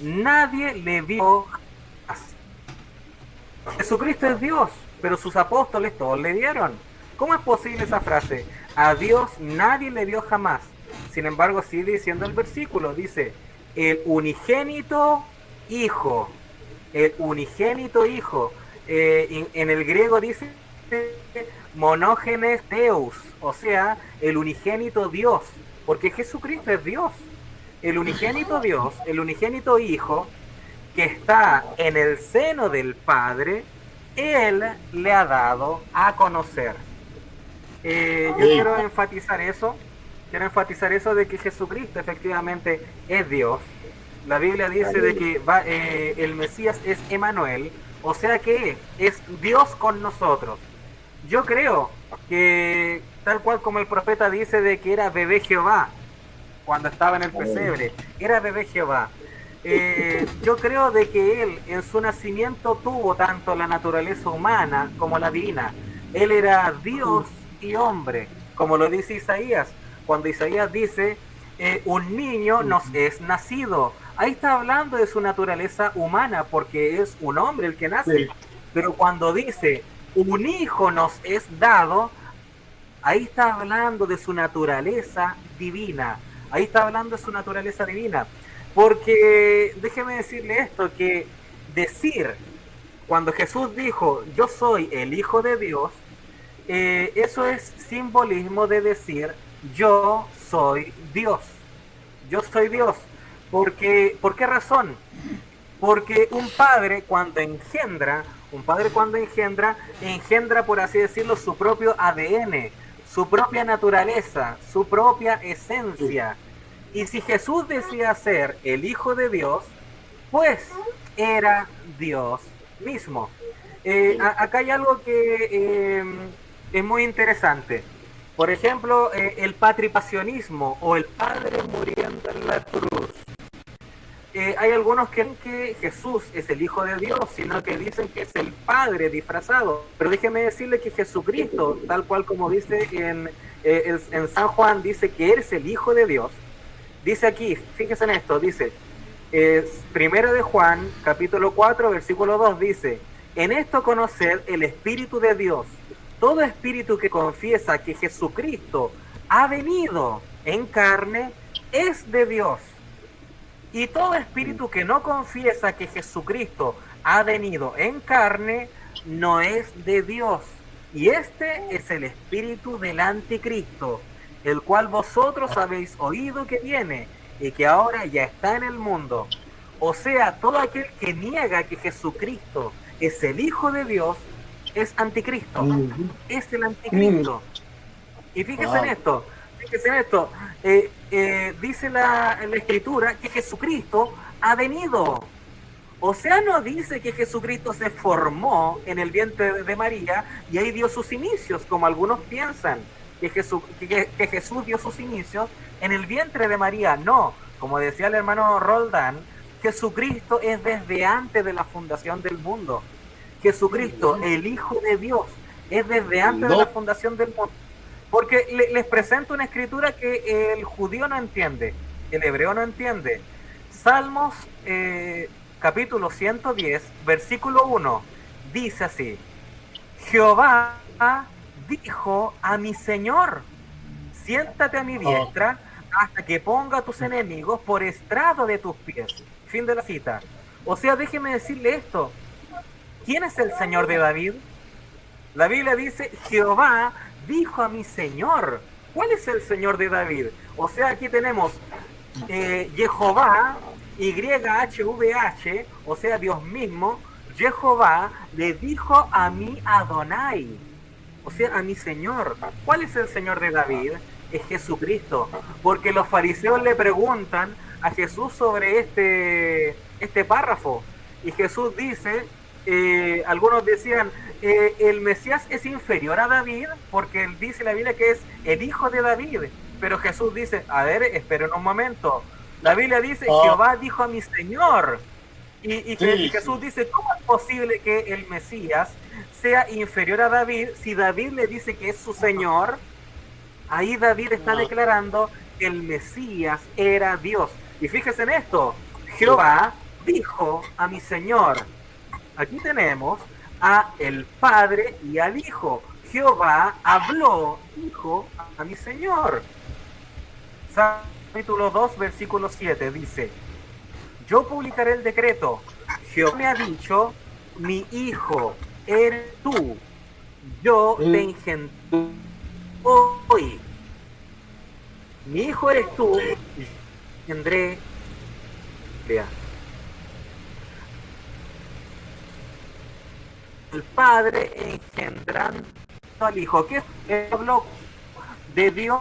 [SPEAKER 2] nadie le vio jamás. Jesucristo es Dios, pero sus apóstoles todos le vieron. ¿Cómo es posible esa frase? A Dios nadie le vio jamás. Sin embargo, sigue diciendo el versículo, dice, el unigénito Hijo. El unigénito Hijo. En el griego dice monógenes Deus, o sea, el unigénito Dios, porque Jesucristo es Dios. El unigénito Dios, el unigénito Hijo, que está en el seno del Padre, Él le ha dado a conocer. Yo quiero enfatizar eso de que Jesucristo efectivamente es Dios. La Biblia dice de que el Mesías es Emmanuel, o sea que es Dios con nosotros. Yo creo que tal cual como el profeta dice de que era bebé Jehová cuando estaba en el pesebre, era bebé Jehová. Yo creo de que él en su nacimiento tuvo tanto la naturaleza humana como la divina. Él era Dios y hombre, como lo dice Isaías, cuando Isaías dice un niño nos es nacido. Ahí está hablando de su naturaleza humana porque es un hombre el que nace. Pero cuando dice un hijo nos es dado, ahí está hablando de su naturaleza divina. Ahí está hablando de su naturaleza divina. Porque déjeme decirle esto, que decir, cuando Jesús dijo, yo soy el Hijo de Dios, eso es simbolismo de decir, yo soy Dios. Yo soy Dios. Porque, ¿por qué razón? Porque un padre cuando engendra, engendra, por así decirlo, su propio ADN, su propia naturaleza, su propia esencia. Y si Jesús decía ser el Hijo de Dios, pues era Dios mismo. Acá hay algo que es muy interesante. Por ejemplo, el patripasionismo o el Padre muriendo en la cruz. Hay algunos que creen que Jesús es el Hijo de Dios, sino que dicen que es el Padre disfrazado. Pero déjeme decirle que Jesucristo, tal cual como dice en San Juan, dice que Él es el Hijo de Dios. Dice aquí, fíjense en esto, dice, primero de Juan, capítulo 4, versículo 2, dice, en esto conocer el Espíritu de Dios. Todo espíritu que confiesa que Jesucristo ha venido en carne es de Dios. Y todo espíritu que no confiesa que Jesucristo ha venido en carne no es de Dios. Y este es el espíritu del anticristo, el cual vosotros habéis oído que viene y que ahora ya está en el mundo. O sea, todo aquel que niega que Jesucristo es el Hijo de Dios es anticristo, es el anticristo. Y fíjense en esto, dice la Escritura que Jesucristo ha venido. O sea, no dice que Jesucristo se formó en el vientre de María y ahí dio sus inicios, como algunos piensan, que Jesús dio sus inicios en el vientre de María. No, como decía el hermano Roldán, Jesucristo es desde antes de la fundación del mundo. Jesucristo, el Hijo de Dios, es desde antes de la fundación del mundo. Porque les presento una escritura que el judío no entiende, el hebreo no entiende. Salmos capítulo 110, versículo 1, dice así: Jehová dijo a mi Señor, siéntate a mi diestra hasta que ponga a tus enemigos por estrado de tus pies. Fin de la cita. O sea, déjeme decirle esto. ¿Quién es el Señor de David? La Biblia dice, Jehová dijo a mi Señor. ¿Cuál es el Señor de David? O sea, aquí tenemos Jehová, YHVH, o sea, Dios mismo. Jehová le dijo a mi Adonai, o sea, a mi Señor. ¿Cuál es el Señor de David? Es Jesucristo, porque los fariseos le preguntan a Jesús sobre este párrafo, y Jesús dice, algunos decían, el Mesías es inferior a David, porque él dice en la Biblia que es el hijo de David, pero Jesús dice, a ver, esperen un momento, la Biblia dice, Jehová dijo a mi Señor, y Jesús dice, ¿cómo es posible que el Mesías sea inferior a David si David le dice que es su Señor? Ahí David está declarando que el Mesías era Dios. Y fíjense en esto, Jehová dijo a mi Señor. Aquí tenemos a el Padre y al Hijo. Jehová habló, dijo a mi Señor. Capítulo 2, versículo 7 dice, yo publicaré el decreto. Jehová me ha dicho, mi hijo eres tú. Yo te engendré hoy. Mi hijo eres tú. Engendré. El Padre engendrando al Hijo. ¿Qué habló de Dios?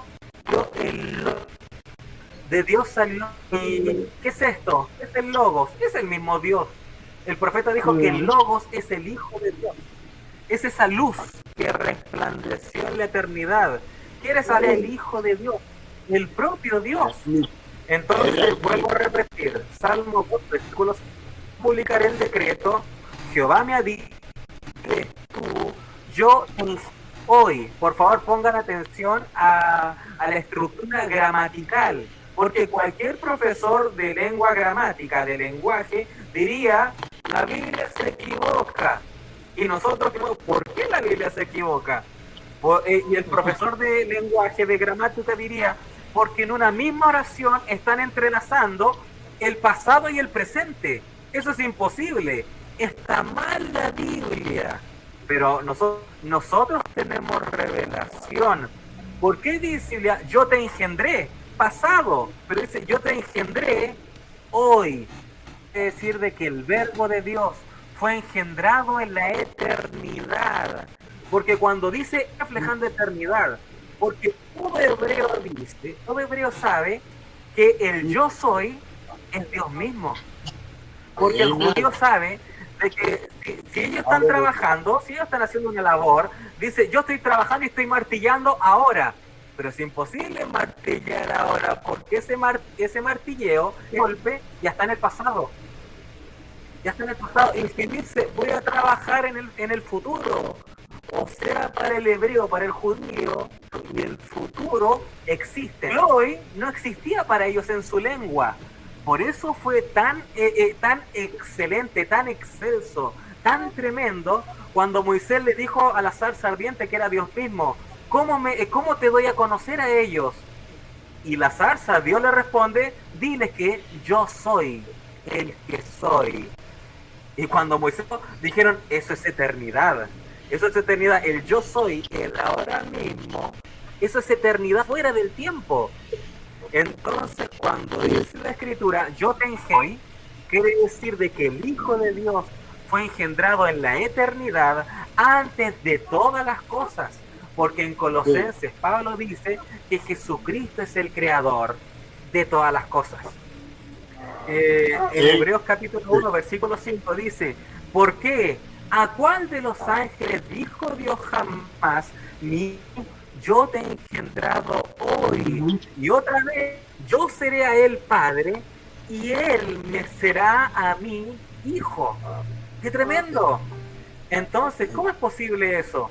[SPEAKER 2] De Dios salió. ¿Qué es esto? Es el Logos, es el mismo Dios. El profeta dijo que el Logos es el Hijo de Dios. Es esa luz que resplandeció en la eternidad. ¿Quiere saber el Hijo de Dios? El propio Dios. Entonces, vuelvo a repetir. Salmo 2, versículos. Publicaré el decreto. Jehová me ha dicho que tú, yo hoy, por favor pongan atención a la estructura gramatical. Porque cualquier profesor de lengua gramática, de lenguaje, diría, la Biblia se equivoca. Y nosotros decimos, ¿por qué la Biblia se equivoca? Y el profesor de lenguaje, de gramática, diría, porque en una misma oración están entrelazando el pasado y el presente. Eso es imposible. Está mal la Biblia. Pero nosotros tenemos revelación. ¿Por qué dice yo te engendré? Pasado, pero dice yo te engendré hoy. Es decir, de que el verbo de Dios fue engendrado en la eternidad. Porque cuando dice reflejando eternidad, porque todo hebreo dice, todo hebreo sabe que el yo soy es Dios mismo. Porque el judío sabe de que si ellos están trabajando, si ellos están haciendo una labor, dice yo estoy trabajando y estoy martillando ahora. Pero es imposible martillar ahora, porque ese martilleo, ese golpe, ya está en el pasado. Ya está en el pasado. Y si dice, voy a trabajar en el futuro. O sea, para el hebreo, para el judío, y el futuro existe. El hoy no existía para ellos en su lengua. Por eso fue tan excelente, tan excelso, tan tremendo, cuando Moisés le dijo a la zarza ardiente que era Dios mismo, ¿cómo te doy a conocer a ellos? Y la zarza, Dios le responde, diles que yo soy el que soy. Y cuando Moisés dijeron, eso es eternidad, el yo soy, el ahora mismo, eso es eternidad fuera del tiempo. Entonces, cuando dice la Escritura, yo te engendré, quiere decir de que el Hijo de Dios fue engendrado en la eternidad antes de todas las cosas. Porque en Colosenses Pablo dice que Jesucristo es el creador de todas las cosas. En Hebreos capítulo 1, versículo 5 dice, ¿por qué? ¿A cuál de los ángeles dijo Dios jamás, yo te he engendrado hoy? Y otra vez, yo seré a él padre y él me será a mí hijo. ¡Qué tremendo! Entonces, ¿cómo es posible eso?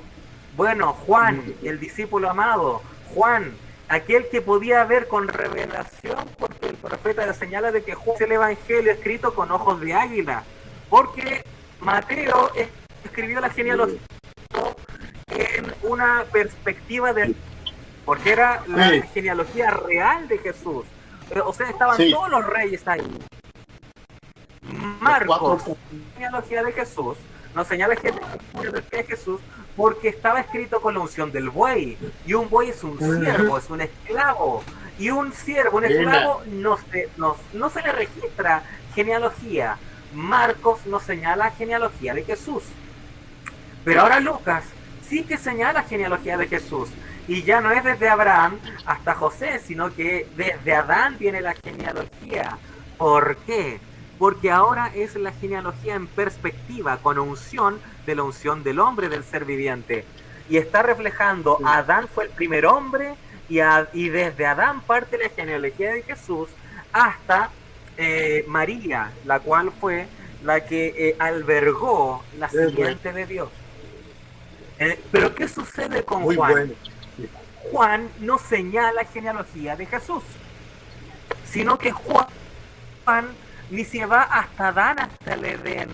[SPEAKER 2] Bueno, Juan, el discípulo amado, Juan, aquel que podía ver con revelación, porque el profeta señala de que Juan es el evangelio escrito con ojos de águila, porque Mateo escribió la genealogía en una perspectiva porque era la genealogía real de Jesús. O sea, estaban todos los reyes ahí. Marcos, la genealogía de Jesús, nos señala la genealogía de Jesús porque estaba escrito con la unción del buey. Y un buey es un siervo, es un esclavo. Y un siervo, un esclavo, no se le registra genealogía. Marcos nos señala genealogía de Jesús. Pero ahora Lucas sí que señala genealogía de Jesús. Y ya no es desde Abraham hasta José, sino que desde Adán viene la genealogía. ¿Por qué? Porque ahora es la genealogía en perspectiva, con unción de la unción del hombre, del ser viviente. Y está reflejando, Adán fue el primer hombre, y desde Adán parte la genealogía de Jesús hasta María, la cual fue la que albergó la simiente de Dios. Pero ¿qué sucede con Juan? Bueno. Juan no señala genealogía de Jesús, sino que Juan ni se va hasta Adán, hasta el Edén,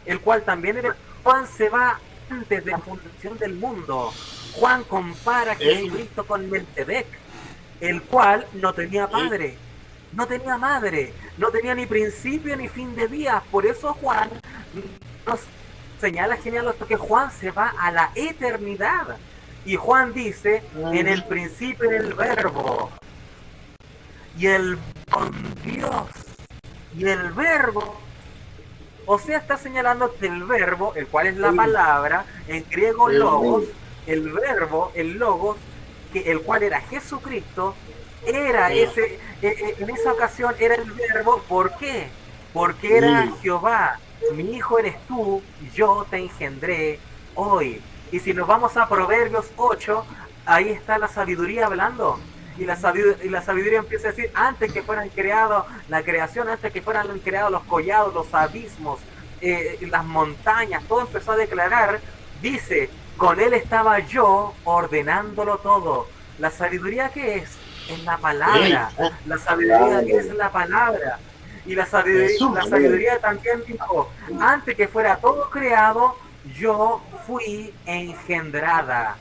[SPEAKER 2] el cual también era. Juan se va antes de la fundación del mundo. Juan compara a Jesucristo con Melquisedec, el cual no tenía padre, no tenía madre, no tenía ni principio ni fin de días. Por eso Juan nos señala genealogía, que Juan se va a la eternidad. Y Juan dice, en el principio era el verbo, y el con Dios, y el verbo, o sea, está señalando que el verbo, el cual es la palabra, en griego logos, el verbo, el logos, que el cual era Jesucristo, era ese, en esa ocasión era el verbo. ¿Por qué? Porque era Jehová, mi hijo eres tú, yo te engendré hoy. Y si nos vamos a Proverbios 8, ahí está la sabiduría hablando. Y la sabiduría empieza a decir, antes que fueran creados la creación, antes que fueran creados los collados, los abismos, las montañas, todo empezó a declarar, dice, con él estaba yo ordenándolo todo. La sabiduría, ¿qué es? Es la palabra. La sabiduría es la palabra. Y la sabiduría también dijo, antes que fuera todo creado, yo fui engendrada.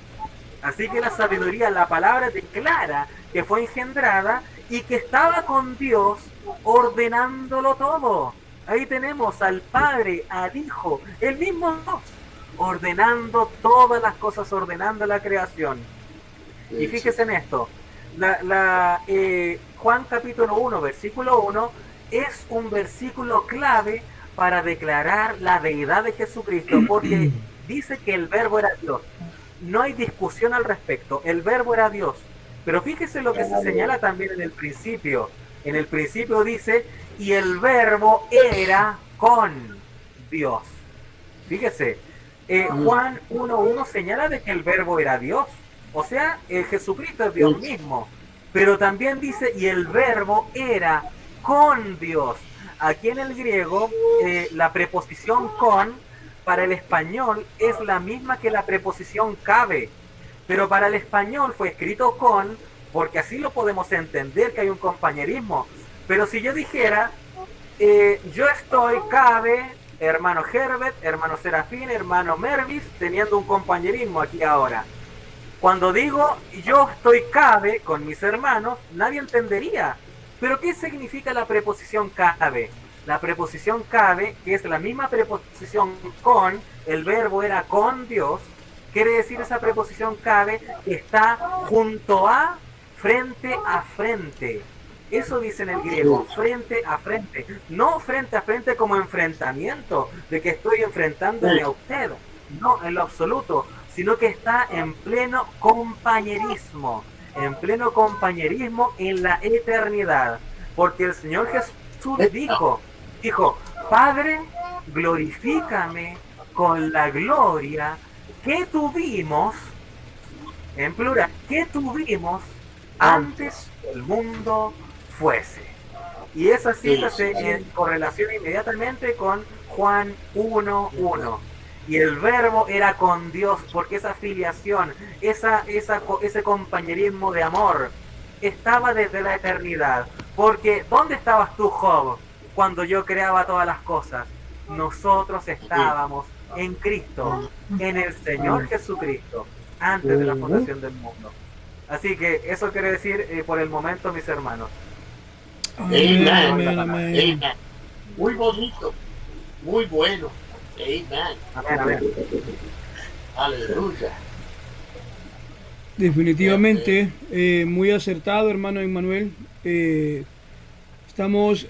[SPEAKER 2] Así que la sabiduría, la palabra declara que fue engendrada y que estaba con Dios ordenándolo todo. Ahí tenemos al Padre, al Hijo, el mismo Dios, ordenando todas las cosas, ordenando la creación. Y fíjese en esto, Juan capítulo 1, versículo 1, es un versículo clave para declarar la deidad de Jesucristo, porque dice que el verbo era Dios. No hay discusión al respecto, el verbo era Dios. Pero fíjese lo que se señala también en el principio. En el principio dice, y el verbo era con Dios. Fíjese, Juan 1.1 señala de que el verbo era Dios. O sea, Jesucristo es Dios mismo. Pero también dice, y el verbo era con Dios. Aquí en el griego, la preposición con, para el español, es la misma que la preposición cabe. Pero para el español fue escrito con, porque así lo podemos entender, que hay un compañerismo. Pero si yo dijera, yo estoy, cabe, hermano Herbert, hermano Serafín, hermano Mervis, teniendo un compañerismo aquí ahora. Cuando digo, yo estoy, cabe, con mis hermanos, nadie entendería. Pero ¿qué significa la preposición cabe? La preposición cabe, que es la misma preposición con, el verbo era con Dios, quiere decir esa preposición cabe que está junto a, frente a frente. Eso dice en el griego, frente a frente. No frente a frente como enfrentamiento, de que estoy enfrentándome a usted. No, en lo absoluto, sino que está en pleno compañerismo. En pleno compañerismo en la eternidad. Porque el Señor Jesús dijo, Padre, glorifícame con la gloria que tuvimos, en plural, que tuvimos antes que el mundo fuese. Y esa cita se correlaciona inmediatamente con Juan 1.1. Y el verbo era con Dios, porque esa filiación, ese compañerismo de amor, estaba desde la eternidad. Porque ¿dónde estabas tú, Job, cuando yo creaba todas las cosas? Nosotros estábamos en Cristo, en el Señor Jesucristo, antes de la fundación del mundo. Así que eso quiere decir por el momento, mis hermanos.
[SPEAKER 1] Amén, amén, amén.
[SPEAKER 4] Muy bonito, muy bueno. Amén.
[SPEAKER 2] Amén, amén.
[SPEAKER 4] Aleluya.
[SPEAKER 1] Definitivamente, muy acertado, hermano Emmanuel. Estamos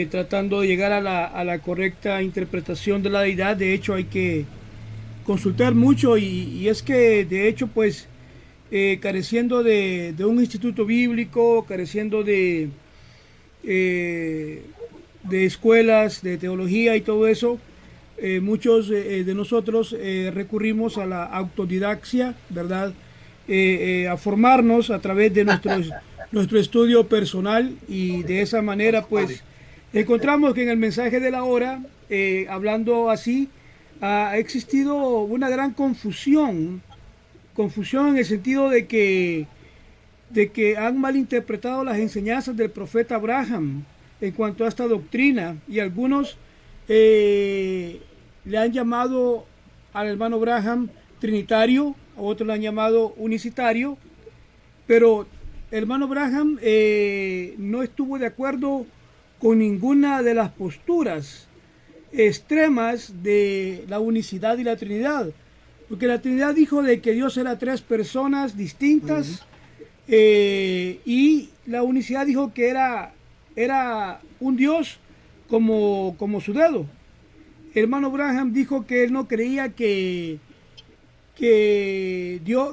[SPEAKER 1] tratando de llegar a la correcta interpretación de la deidad. De hecho, hay que consultar mucho y es que, de hecho, pues, careciendo de un instituto bíblico, careciendo de escuelas de teología y todo eso, muchos de nosotros recurrimos a la autodidaxia, ¿verdad? A formarnos a través de nuestro estudio personal, y de esa manera pues encontramos que en el mensaje de la hora, hablando así, ha existido una gran confusión en el sentido de que han malinterpretado las enseñanzas del profeta Abraham en cuanto a esta doctrina, y algunos le han llamado al hermano Abraham trinitario, a otros le han llamado unicitario, pero el hermano Abraham no estuvo de acuerdo con ninguna de las posturas extremas de la unicidad y la Trinidad, porque la Trinidad dijo de que Dios era tres personas distintas, y la unicidad dijo que era un Dios como su dedo. El hermano Abraham dijo que él no creía que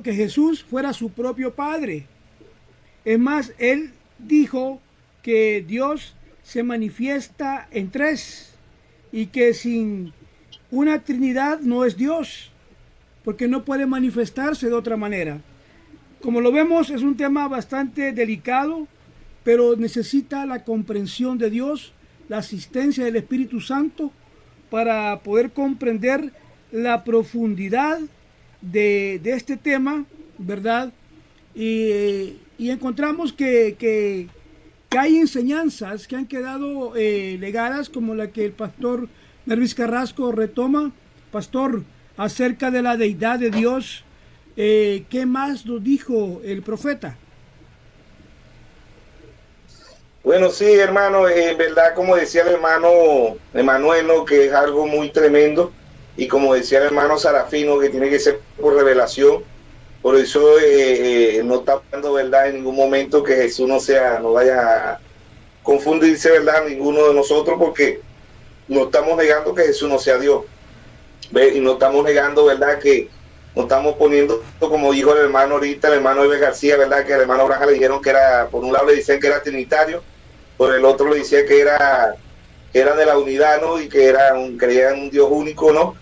[SPEAKER 1] Jesús fuera su propio Padre. Es más, él dijo que Dios se manifiesta en tres y que sin una Trinidad no es Dios, porque no puede manifestarse de otra manera. Como lo vemos, es un tema bastante delicado, pero necesita la comprensión de Dios, la asistencia del Espíritu Santo, para poder comprender la profundidad de este tema, ¿verdad? Y encontramos que hay enseñanzas que han quedado legadas, como la que el pastor Nervis Carrasco retoma. Pastor, acerca de la deidad de Dios, ¿qué más nos dijo el profeta?
[SPEAKER 3] Bueno, sí, hermano, en verdad, como decía el hermano Emanuel, ¿no?, que es algo muy tremendo, y como decía el hermano Sarafino, que tiene que ser por revelación. Por eso no está hablando, ¿verdad?, en ningún momento que Jesús no vaya a confundirse, ¿verdad?, ninguno de nosotros, porque no estamos negando que Jesús no sea Dios, ¿ve? Y no estamos negando, ¿verdad?, que no estamos poniendo, como dijo el hermano ahorita, el hermano Iber García, ¿verdad?, que al hermano Abraham le dijeron que era, por un lado le decían que era trinitario, por el otro le decían que era de la unidad, ¿no?, y que creían un Dios único, ¿no?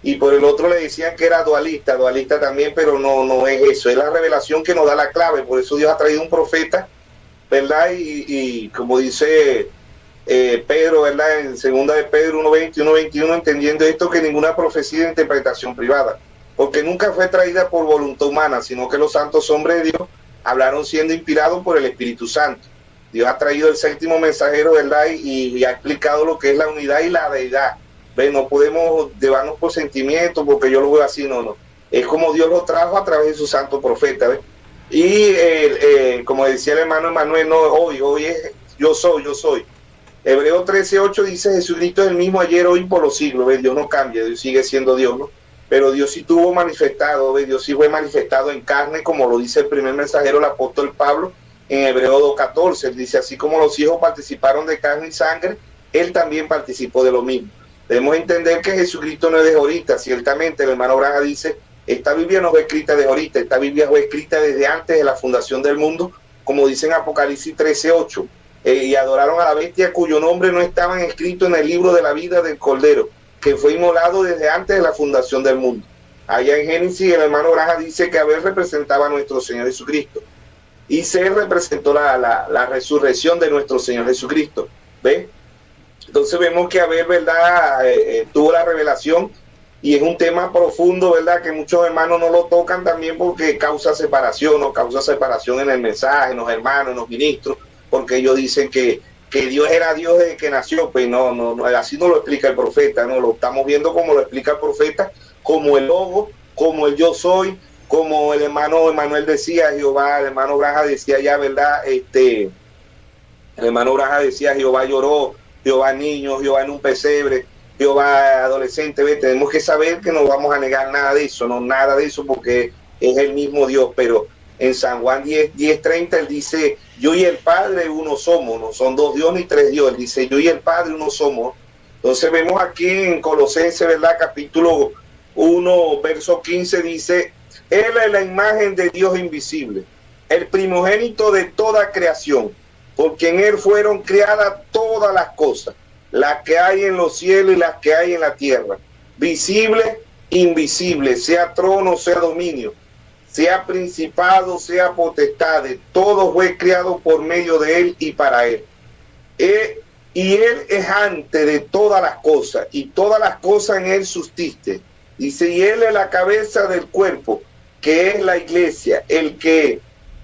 [SPEAKER 3] Y por el otro le decían que era dualista también, pero no es eso, es la revelación que nos da la clave. Por eso Dios ha traído un profeta, ¿verdad? Y como dice Pedro, ¿verdad?, en segunda de Pedro 1:20, 1:21, entendiendo esto, que ninguna profecía de interpretación privada, porque nunca fue traída por voluntad humana, sino que los santos hombres de Dios hablaron siendo inspirados por el Espíritu Santo. Dios ha traído el séptimo mensajero, ¿verdad?, y ha explicado lo que es la unidad y la deidad. ¿Ve? No podemos llevarnos por sentimientos, porque yo lo veo así, no. Es como Dios lo trajo a través de su santo profeta, ¿ve? Y como decía el hermano Emanuel, no, hoy es yo soy. Hebreos 13:8 dice: Jesucristo es el mismo ayer, hoy, por los siglos, ¿ve? Dios no cambia, Dios sigue siendo Dios, ¿no? Pero Dios sí tuvo manifestado, ¿ve? Dios sí fue manifestado en carne, como lo dice el primer mensajero, el apóstol Pablo, en Hebreos 2:14. Él dice: así como los hijos participaron de carne y sangre, él también participó de lo mismo. Debemos entender que Jesucristo no es de ahorita. Ciertamente el hermano Braga dice: esta Biblia no fue escrita de ahorita, esta Biblia fue escrita desde antes de la fundación del mundo, como dice en Apocalipsis 13:8. Y adoraron a la bestia cuyo nombre no estaban escritos en el libro de la vida del Cordero, que fue inmolado desde antes de la fundación del mundo. Allá en Génesis el hermano Braga dice que Abel representaba a nuestro Señor Jesucristo, y se representó la resurrección de nuestro Señor Jesucristo. ¿Ve? Entonces vemos que Abel, ¿verdad?, tuvo la revelación, y es un tema profundo, ¿verdad?, que muchos hermanos no lo tocan también, porque causa separación, ¿no? Causa separación en el mensaje, en los hermanos, en los ministros, porque que ellos dicen que Dios era Dios desde que nació. Pues no, así no lo explica el profeta, no lo estamos viendo como lo explica el profeta, como el logo, como el yo soy, como el hermano Emanuel decía, Jehová, el hermano Braja decía ya, ¿verdad? El hermano Braja decía, Jehová lloró, Jehová niño, Jehová en un pesebre, Jehová adolescente. ¿Ve? Tenemos que saber que no vamos a negar nada de eso, no nada de eso, porque es el mismo Dios. Pero en San Juan 10:30 él dice, yo y el Padre uno somos, no son dos Dios ni tres Dios. Él dice, yo y el Padre uno somos. Entonces vemos aquí en Colosenses, ¿verdad? Capítulo 1, verso 15 dice, Él es la imagen de Dios invisible, el primogénito de toda creación, porque en Él fueron creadas todas las cosas, las que hay en los cielos y las que hay en la tierra, visibles, invisibles, sea trono, sea dominio, sea principado, sea potestades, todo fue creado por medio de Él y para Él. Y Él es antes de todas las cosas, y todas las cosas en Él subsisten. Dice, y Él es la cabeza del cuerpo, que es la iglesia, el que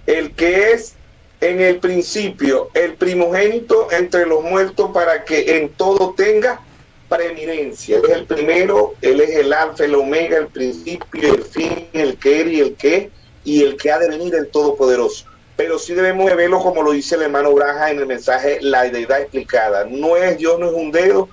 [SPEAKER 3] es en el principio el primogénito entre los muertos, para que en todo tenga preeminencia. Él es el primero, Él es el alfa, el omega, el principio, el fin, el que era y el que ha de venir, el todopoderoso. Pero sí debemos de verlo como lo dice el hermano Braja en el mensaje, la deidad explicada. Dios no es un dedo,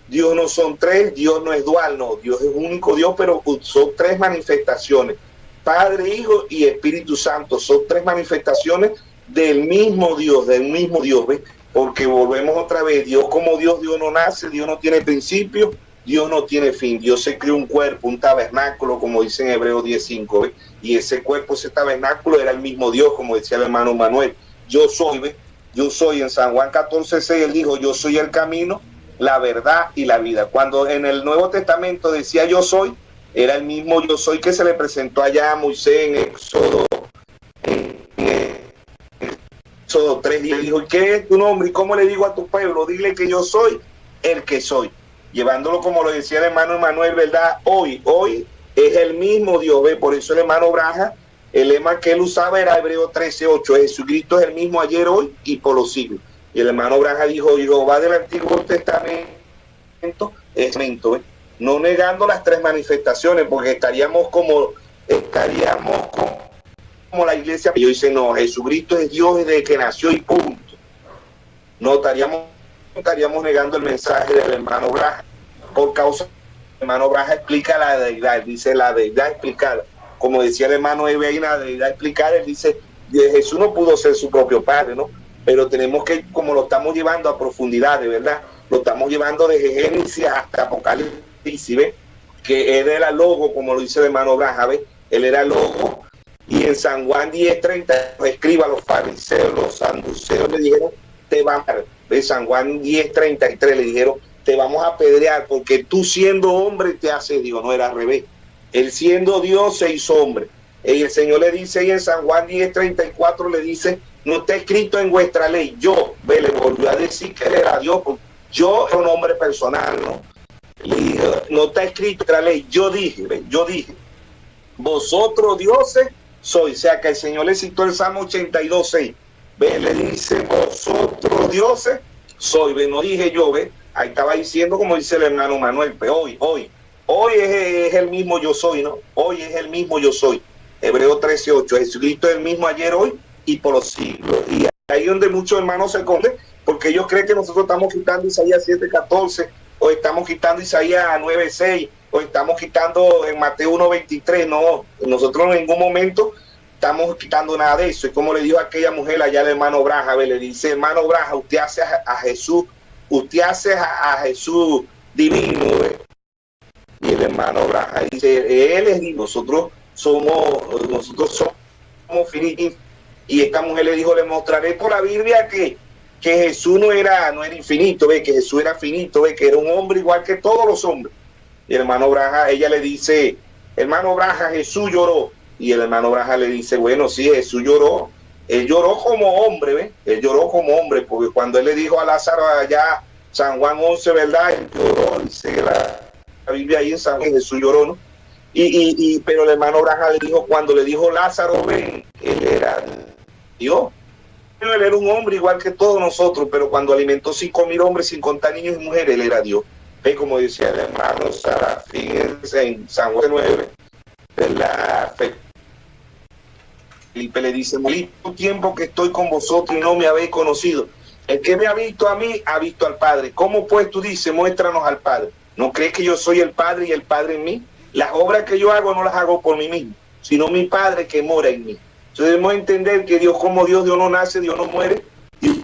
[SPEAKER 3] Dios no son tres, Dios no es dual, no, Dios es único Dios, pero son tres manifestaciones, Padre, Hijo y Espíritu Santo, son tres manifestaciones del mismo Dios, ¿ves? Porque volvemos otra vez, Dios como Dios no nace, Dios no tiene principio, Dios no tiene fin. Dios se creó un cuerpo, un tabernáculo, como dice en Hebreos 10:5, ¿ves? Y ese cuerpo, ese tabernáculo era el mismo Dios, como decía el hermano Manuel. Yo soy, ¿ves? Yo soy. En San Juan 14:6 él dijo, yo soy el camino, la verdad y la vida. Cuando en el Nuevo Testamento decía yo soy, era el mismo yo soy que se le presentó allá a Moisés en Éxodo 3, y le dijo, ¿qué es tu nombre? ¿Y cómo le digo a tu pueblo? Dile que yo soy el que soy. Llevándolo como lo decía el hermano Emanuel, ¿verdad? Hoy es el mismo Dios, ¿ve? Por eso el hermano Braja, el lema que él usaba era Hebreos 13:8, Jesucristo es el mismo ayer, hoy y por los siglos. Y el hermano Braja dijo, Jehová del Antiguo Testamento es momento, ¿ve? No negando las tres manifestaciones, porque estaríamos como la iglesia. Yo dice, no, Jesucristo es Dios desde que nació y punto. No estaríamos negando el mensaje del hermano Braja. Por causa del hermano Braja explica la deidad, dice la deidad explicada. Como decía el hermano Ebein, la deidad explicada, él dice, Jesús no pudo ser su propio padre, ¿no? Pero tenemos que, como lo estamos llevando a profundidad, de verdad, lo estamos llevando desde Génesis hasta Apocalipsis, ¿ves? Que él era logo, como lo dice el hermano Braja, ¿ves? Él era logo. Y en San Juan 10:30, escriba a los fariseos, los saduceos le dijeron, te van a... ¿Ves? San Juan 10:33 le dijeron, te vamos a apedrear porque tú siendo hombre te haces Dios. No, era al revés. Él siendo Dios se hizo hombre. Y el Señor le dice ahí en San Juan 10:34, le dice, no está escrito en vuestra ley. Yo, le volvió a decir que él era Dios. Yo era un hombre personal, ¿no? Y no está escrito en vuestra ley. Yo dije, vosotros dioses sois. O sea que el Señor le citó el Salmo 82:6. Le dice, vosotros dioses sois. No dije yo, ahí estaba diciendo, como dice el hermano Manuel, hoy es el mismo yo soy, ¿no? Hoy es el mismo yo soy. Hebreos 13:8, Jesucristo es el mismo ayer, hoy y por los siglos. Y ahí donde muchos hermanos se esconden, porque ellos creen que nosotros estamos quitando Isaías 7:14, o estamos quitando Isaías 9:6, o estamos quitando en Mateo 1:23. No, nosotros en ningún momento estamos quitando nada de eso. Y como le dijo a aquella mujer allá al hermano Braja, le dice, hermano Braja, usted hace a Jesús divino, y el hermano Braja dice, él es divino, nosotros somos finitos. Y esta mujer le dijo, le mostraré por la Biblia que Jesús no era infinito, que Jesús era finito, que era un hombre igual que todos los hombres. Y el hermano Braja, ella le dice, hermano Braja, Jesús lloró. Y el hermano Braja le dice, bueno, sí, Jesús lloró. Él lloró como hombre, Él lloró como hombre, porque cuando él le dijo a Lázaro allá, San Juan 11, ¿verdad? Él lloró, dice la Biblia ahí en San Juan, Jesús lloró, ¿no? Pero el hermano Braja le dijo, cuando le dijo Lázaro, ven, él era Dios. él era un hombre igual que todos nosotros, pero cuando alimentó 5,000 hombres sin contar niños y mujeres, él era Dios. Ve, como decía el hermano Sarafín en San Juan 9, ¿verdad? Felipe le dice: maldito tiempo que estoy con vosotros y no me habéis conocido. El que me ha visto a mí, ha visto al Padre. ¿Cómo pues tú dices, muéstranos al Padre? ¿No crees que yo soy el Padre y el Padre en mí? Las obras que yo hago no las hago por mí mismo, sino mi Padre que mora en mí. Entonces debemos entender que Dios como Dios, Dios no nace, Dios no muere, Dios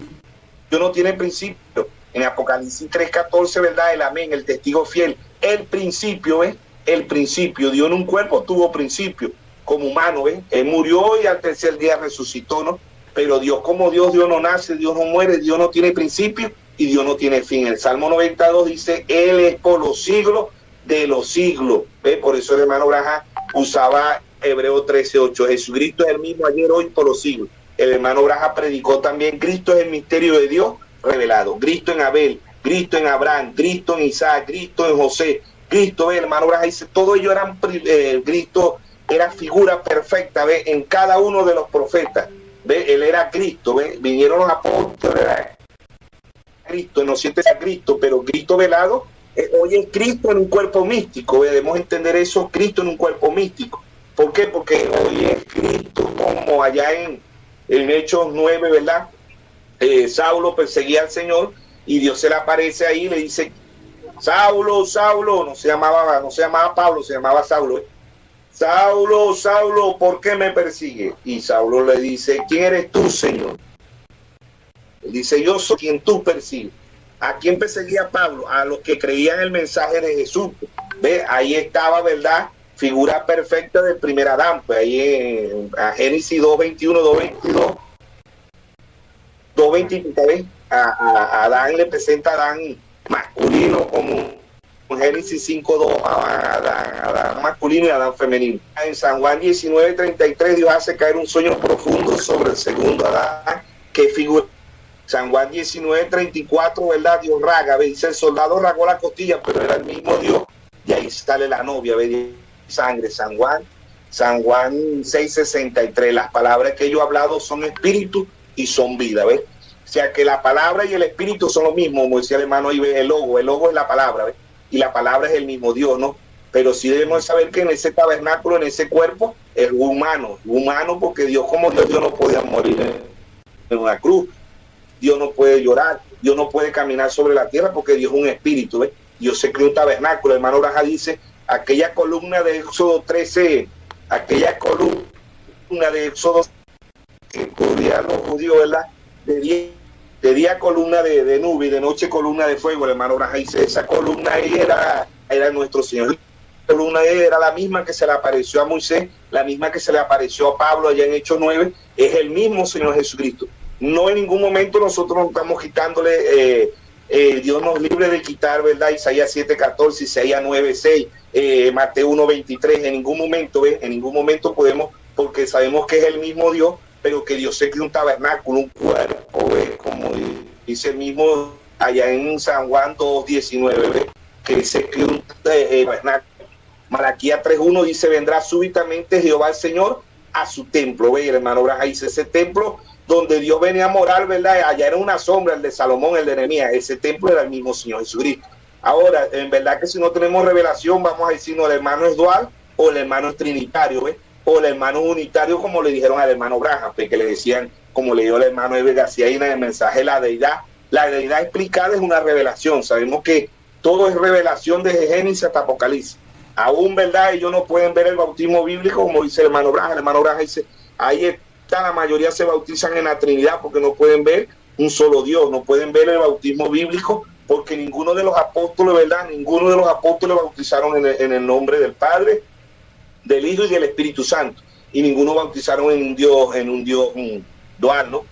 [SPEAKER 3] no tiene principio. En Apocalipsis 3:14, ¿verdad? El amén, el testigo fiel. El principio, ¿ves? El principio. Dios en un cuerpo tuvo principio como humano, ¿ves? Él murió y al tercer día resucitó, ¿no? Pero Dios como Dios, Dios no nace, Dios no muere, Dios no tiene principio y Dios no tiene fin. El Salmo 92 dice: Él es por los siglos de los siglos. ¿Ves? Por eso el hermano Braja usaba Hebreo 13:8. Jesucristo es el mismo ayer, hoy, por los siglos. El hermano Braja predicó también: Cristo es el misterio de Dios revelado. Cristo en Abel, Cristo en Abraham, Cristo en Isaac, Cristo en José, Cristo, el hermano Braja dice, todo ello eran, Cristo era figura perfecta, ¿ve? En cada uno de los profetas, ¿ve? Él era Cristo, ¿ve? Vinieron los apóstoles, era Cristo, no sientes a Cristo, pero Cristo velado, hoy es Cristo en un cuerpo místico, ¿ve? Debemos entender eso, Cristo en un cuerpo místico. ¿Por qué? Porque hoy es Cristo, como allá en Hechos 9, ¿verdad? Saulo perseguía al Señor y Dios se le aparece ahí y le dice: Saulo, Saulo, no se llamaba Pablo, se llamaba Saulo, ¿eh? Saulo, Saulo, ¿por qué me persigue? Y Saulo le dice: ¿quién eres tú, Señor? Él dice: yo soy quien tú persigues. ¿A quién perseguía Pablo? A los que creían el mensaje de Jesús. ¿Ve? Ahí estaba, ¿verdad? Figura perfecta del primer Adán. Pues ahí en Génesis 2:21, 2:20, ¿ves? A Adán le presenta a Adán masculino, como en Génesis 5:2, Adán masculino y Adán femenino. En San Juan 19:33 Dios hace caer un sueño profundo sobre el segundo Adán, que figura. San Juan 19:34, ¿verdad? Dios raga, ¿ve? Dice: el soldado ragó la costilla, pero era el mismo Dios. Y ahí sale la novia, ¿ve? Sangre. San Juan 6:63, las palabras que yo he hablado son espíritu y son vida, ¿ves? O sea que la palabra y el espíritu son lo mismo, como decía el hermano, y el logo es la palabra, ¿ves? Y la palabra es el mismo Dios, ¿no? Pero sí debemos saber que en ese tabernáculo, en ese cuerpo, es humano porque Dios como Dios no podía morir en una cruz, Dios no puede llorar, Dios no puede caminar sobre la tierra porque Dios es un espíritu, ¿ves? Dios se creó un tabernáculo. El hermano Braja dice: aquella columna de Éxodo 13, aquella columna de Éxodo que cubría a los judíos, ¿verdad? De día columna de nube y de noche columna de fuego. El hermano Braja dice: esa columna era nuestro Señor. La columna era la misma que se le apareció a Moisés, la misma que se le apareció a Pablo allá en Hechos 9, es el mismo Señor Jesucristo. No en ningún momento nosotros nos estamos quitándole, Dios nos libre de quitar, ¿verdad? Isaías 7:14, Isaías 9:6, Mateo 1:23, en ningún momento, ¿ves? En ningún momento podemos, porque sabemos que es el mismo Dios, pero que Dios se creó un tabernáculo, un cuerpo, ¿ves? Como dice el mismo allá en San Juan 2:19, ¿ves? Que se creó un tabernáculo. Malaquías 3:1 dice: vendrá súbitamente Jehová el Señor a su templo, ¿ves? El hermano Braja dice: ese templo donde Dios venía a morar, ¿verdad? Allá era una sombra, el de Salomón, el de Nehemías. Ese templo era el mismo Señor Jesucristo. Ahora, en verdad que si no tenemos revelación, vamos a decir: no, el hermano es dual o el hermano es trinitario, ¿ves? O el hermano unitario, como le dijeron al hermano Braja, que le decían, como le dio el hermano Eber García en el mensaje, la deidad explicada es una revelación. Sabemos que todo es revelación desde Génesis hasta Apocalipsis. Aún, ¿verdad? Ellos no pueden ver el bautismo bíblico, como dice el hermano Braja. El hermano Braja dice: ahí está, la mayoría se bautizan en la Trinidad porque no pueden ver un solo Dios, no pueden ver el bautismo bíblico porque ninguno de los apóstoles, ¿verdad? Ninguno de los apóstoles bautizaron en el nombre del Padre, del Hijo y del Espíritu Santo, y ninguno bautizaron en un Dios dual, ¿no?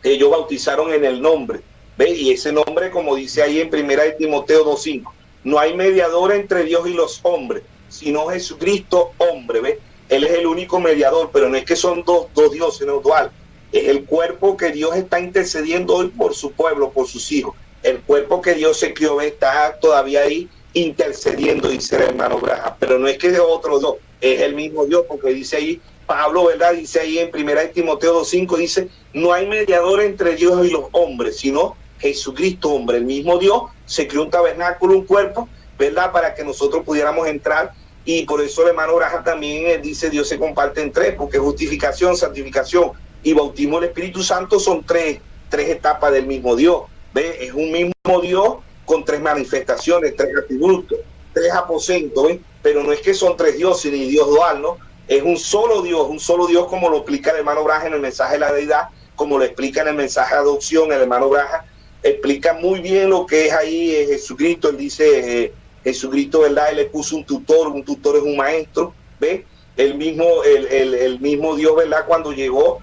[SPEAKER 3] Ellos bautizaron en el nombre, ¿ve? Y ese nombre, como dice ahí en 1 Timoteo 2:5, no hay mediador entre Dios y los hombres, sino Jesucristo hombre, ¿ve? Él es el único mediador, pero no es que son dos dioses, no dual. Es el cuerpo que Dios está intercediendo hoy por su pueblo, por sus hijos. El cuerpo que Dios se crió, ¿ve? Está todavía ahí intercediendo, dice el hermano Braja, pero no es que es otro Dios, es el mismo Dios, porque dice ahí Pablo, ¿verdad? Dice ahí en 1 Timoteo 2:5, dice, no hay mediador entre Dios y los hombres, sino Jesucristo, hombre. El mismo Dios se creó un tabernáculo, un cuerpo, ¿verdad? Para que nosotros pudiéramos entrar. Y por eso el hermano Graham también dice, Dios se comparte en tres, porque justificación, santificación y bautismo del Espíritu Santo son tres etapas del mismo Dios. ¿Ve? Es un mismo Dios con tres manifestaciones, tres atributos, tres aposentos, ¿ve? Pero no es que son tres dioses ni Dios dual, ¿no? Es un solo Dios como lo explica el hermano Graham en el mensaje de la deidad, como lo explica en el mensaje de adopción. El hermano Graham explica muy bien lo que es ahí Jesucristo. Él dice, Jesucristo, ¿verdad? Él le puso un tutor es un maestro, ¿ve? El mismo Dios, ¿verdad? Cuando llegó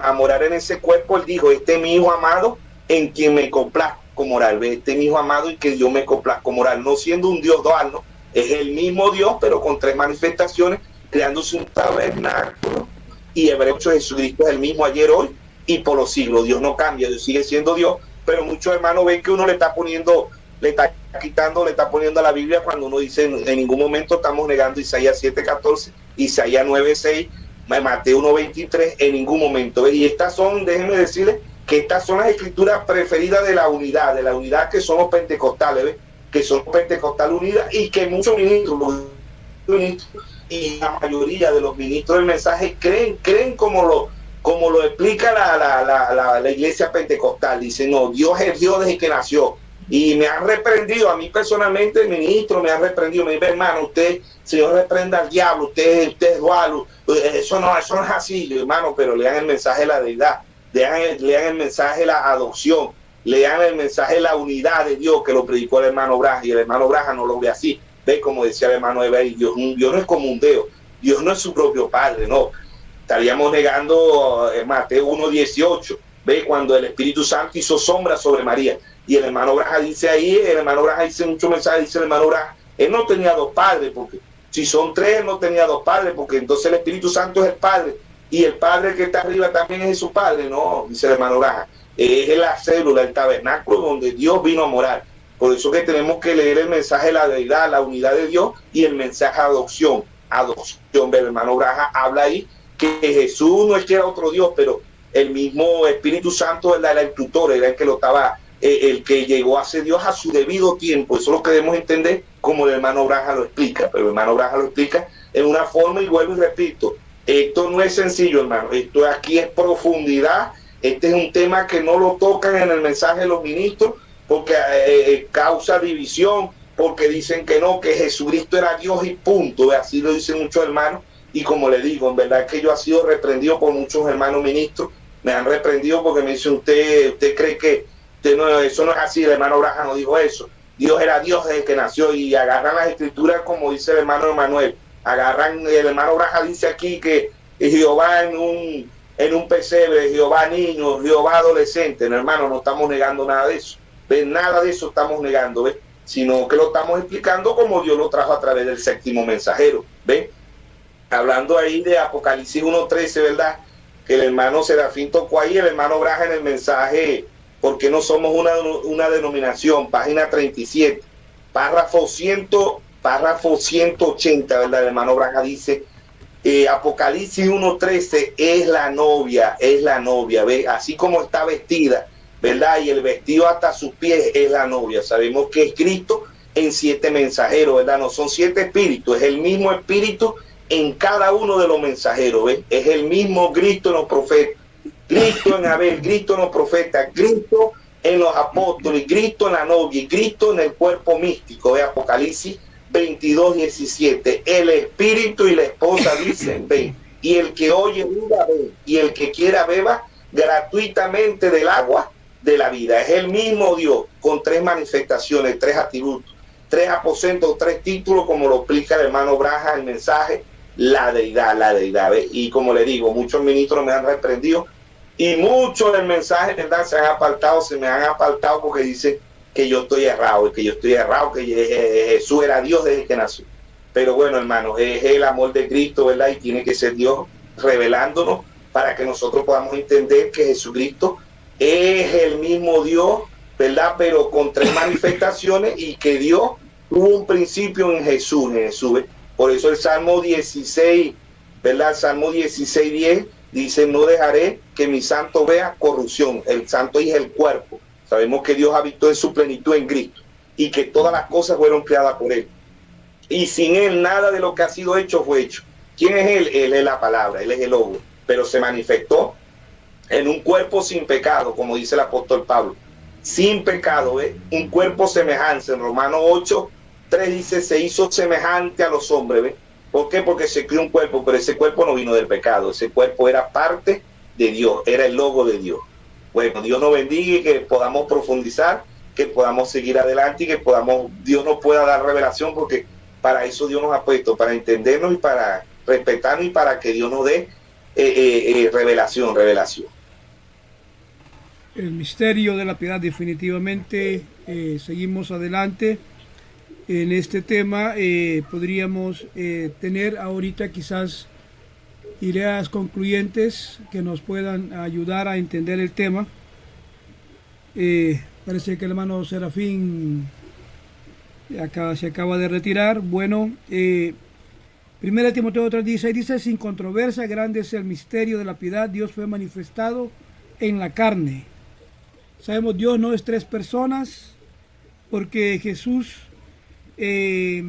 [SPEAKER 3] a morar en ese cuerpo, él dijo, este es mi hijo amado en quien me complazco morar, ¿ve? Este es mi hijo amado y que yo me complazco morar, no siendo un Dios dual, ¿no? Es el mismo Dios, pero con tres manifestaciones, creándose un tabernáculo. Y Hebreo 8, Jesucristo es el mismo ayer, hoy y por los siglos. Dios no cambia, Dios sigue siendo Dios, pero muchos hermanos ven que uno le está poniendo a la Biblia cuando uno dice, en ningún momento estamos negando Isaías 7:14, Isaías 9:6, Mateo 1:23, en ningún momento. Y estas son, déjenme decirles, que estas son las escrituras preferidas de la unidad que son los pentecostales, ¿ves? Que son los pentecostales unidas, y que muchos ministros y la mayoría de los ministros del mensaje creen como lo explica la iglesia pentecostal. Dicen, no, Dios es Dios desde que nació. Y me han reprendido, a mí personalmente el ministro me ha reprendido, me dice, hermano, usted, Señor, reprenda al diablo, usted es dual, eso no es así. Yo, hermano, pero lean el mensaje de la deidad, lean el mensaje de la adopción, lean el mensaje de la unidad de Dios que lo predicó el hermano Braja, y el hermano Braja no lo ve así. Ve, como decía el hermano Eber, Dios no es como un Dios, Dios no es su propio Padre, no. Estaríamos negando Mateo 1:18, ve, cuando el Espíritu Santo hizo sombra sobre María. Y el hermano Braja dice ahí, dice muchos mensajes, dice el hermano Braja, él no tenía dos padres, porque si son tres, él no tenía dos padres, porque entonces el Espíritu Santo es el Padre, y el Padre que está arriba también es su Padre. No, dice el hermano Braja, es la célula, el tabernáculo donde Dios vino a morar. Por eso que tenemos que leer el mensaje de la deidad, la unidad de Dios, y el mensaje de adopción. El hermano Braja habla ahí que Jesús no es que era otro Dios, pero el mismo Espíritu Santo era el tutor, era el que lo estaba, el que llegó a ser Dios a su debido tiempo. Eso lo queremos entender como el hermano Braja lo explica, pero el hermano Braja lo explica en una forma, y vuelvo y repito, esto no es sencillo, hermano, esto aquí es profundidad. Este es un tema que no lo tocan en el mensaje de los ministros, porque causa división, porque dicen que no, que Jesucristo era Dios y punto. Así lo dicen muchos hermanos, y como le digo, en verdad que yo he sido reprendido por muchos hermanos ministros, me han reprendido porque me dicen, usted cree que no, eso no es así, el hermano Braja no dijo eso, Dios era Dios desde que nació, y agarran las escrituras como dice el hermano Emanuel, el hermano Braja dice aquí que Jehová en un pesebre, Jehová niño, Jehová adolescente. No, hermano, no estamos negando nada de eso, ¿ves? Nada de eso estamos negando, ¿ves? Sino que lo estamos explicando como Dios lo trajo a través del séptimo mensajero, ¿ves? Hablando ahí de Apocalipsis 1:13, ¿verdad? Que el hermano Serafín tocó ahí, el hermano Braja en el mensaje ¿Por qué no somos una denominación? Página 37, párrafo 180, ¿verdad? El hermano Braja dice, Apocalipsis 1:13 es la novia, ¿ve? Así como está vestida, ¿verdad? Y el vestido hasta sus pies es la novia. Sabemos que es Cristo en 7 mensajeros, ¿verdad? No son 7 espíritus, es el mismo espíritu en cada uno de los mensajeros, ¿ves? Es el mismo Cristo en los profetas, Cristo en Abel, Cristo en los profetas, Cristo en los apóstoles, Cristo en la novia y Cristo en el cuerpo místico, ¿ves? Apocalipsis 22:17. El espíritu y la esposa dicen, ven, y el que oye viva, ven, y el que quiera beba gratuitamente del agua de la vida. Es el mismo Dios con 3 manifestaciones, 3 atributos, 3 aposentos, 3 títulos, como lo explica el hermano Braja, el mensaje, la deidad, ¿ves? Y como le digo, muchos ministros me han reprendido y muchos del mensaje, ¿verdad? Se me han apartado porque dicen que yo estoy errado, que Jesús era Dios desde que nació. Pero bueno, hermano, es el amor de Cristo, ¿verdad? Y tiene que ser Dios revelándonos para que nosotros podamos entender que Jesucristo es el mismo Dios, ¿verdad? Pero con 3 manifestaciones, y que Dios tuvo un principio en Jesús, ¿ves? Por eso el Salmo 16, ¿verdad? Salmo 16:10 dice, no dejaré que mi santo vea corrupción. El santo es el cuerpo. Sabemos que Dios habitó en su plenitud en Cristo y que todas las cosas fueron creadas por él. Y sin él nada de lo que ha sido hecho fue hecho. ¿Quién es él? Él es la palabra, él es el Logos, pero se manifestó en un cuerpo sin pecado, como dice el apóstol Pablo. Sin pecado, un cuerpo semejante. En Romanos 8:3 dice, se hizo semejante a los hombres. ¿Ve? ¿Por qué? Porque se creó un cuerpo, pero ese cuerpo no vino del pecado. Ese cuerpo era parte de Dios, era el logo de Dios. Bueno, Dios nos bendiga y que podamos profundizar, que podamos seguir adelante y que Dios nos pueda dar revelación, porque para eso Dios nos ha puesto, para entendernos y para respetarnos y para que Dios nos dé revelación.
[SPEAKER 1] El misterio de la piedad, definitivamente. Seguimos adelante en este tema. Podríamos tener ahorita quizás ideas concluyentes que nos puedan ayudar a entender el tema. Parece que el hermano Serafín se acaba de retirar. Bueno, 1 Timoteo 3:16 dice, sin controversia, grande es el misterio de la piedad. Dios fue manifestado en la carne. Sabemos, Dios no es tres personas, porque Jesús tenía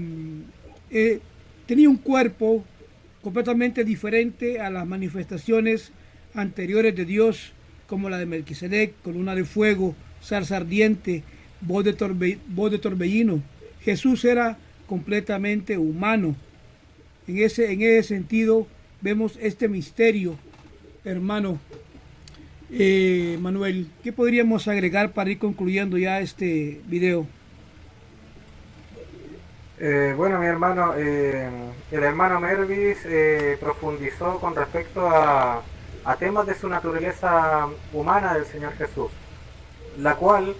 [SPEAKER 1] un cuerpo completamente diferente a las manifestaciones anteriores de Dios, como la de Melquisedec, columna de fuego, zarza ardiente, voz de torbellino. Jesús era completamente humano. En ese sentido vemos este misterio, hermano. Manuel, ¿qué podríamos agregar para ir concluyendo ya este video?
[SPEAKER 2] Bueno, mi hermano, el hermano Mervis profundizó con respecto a temas de su naturaleza humana del Señor Jesús, la cual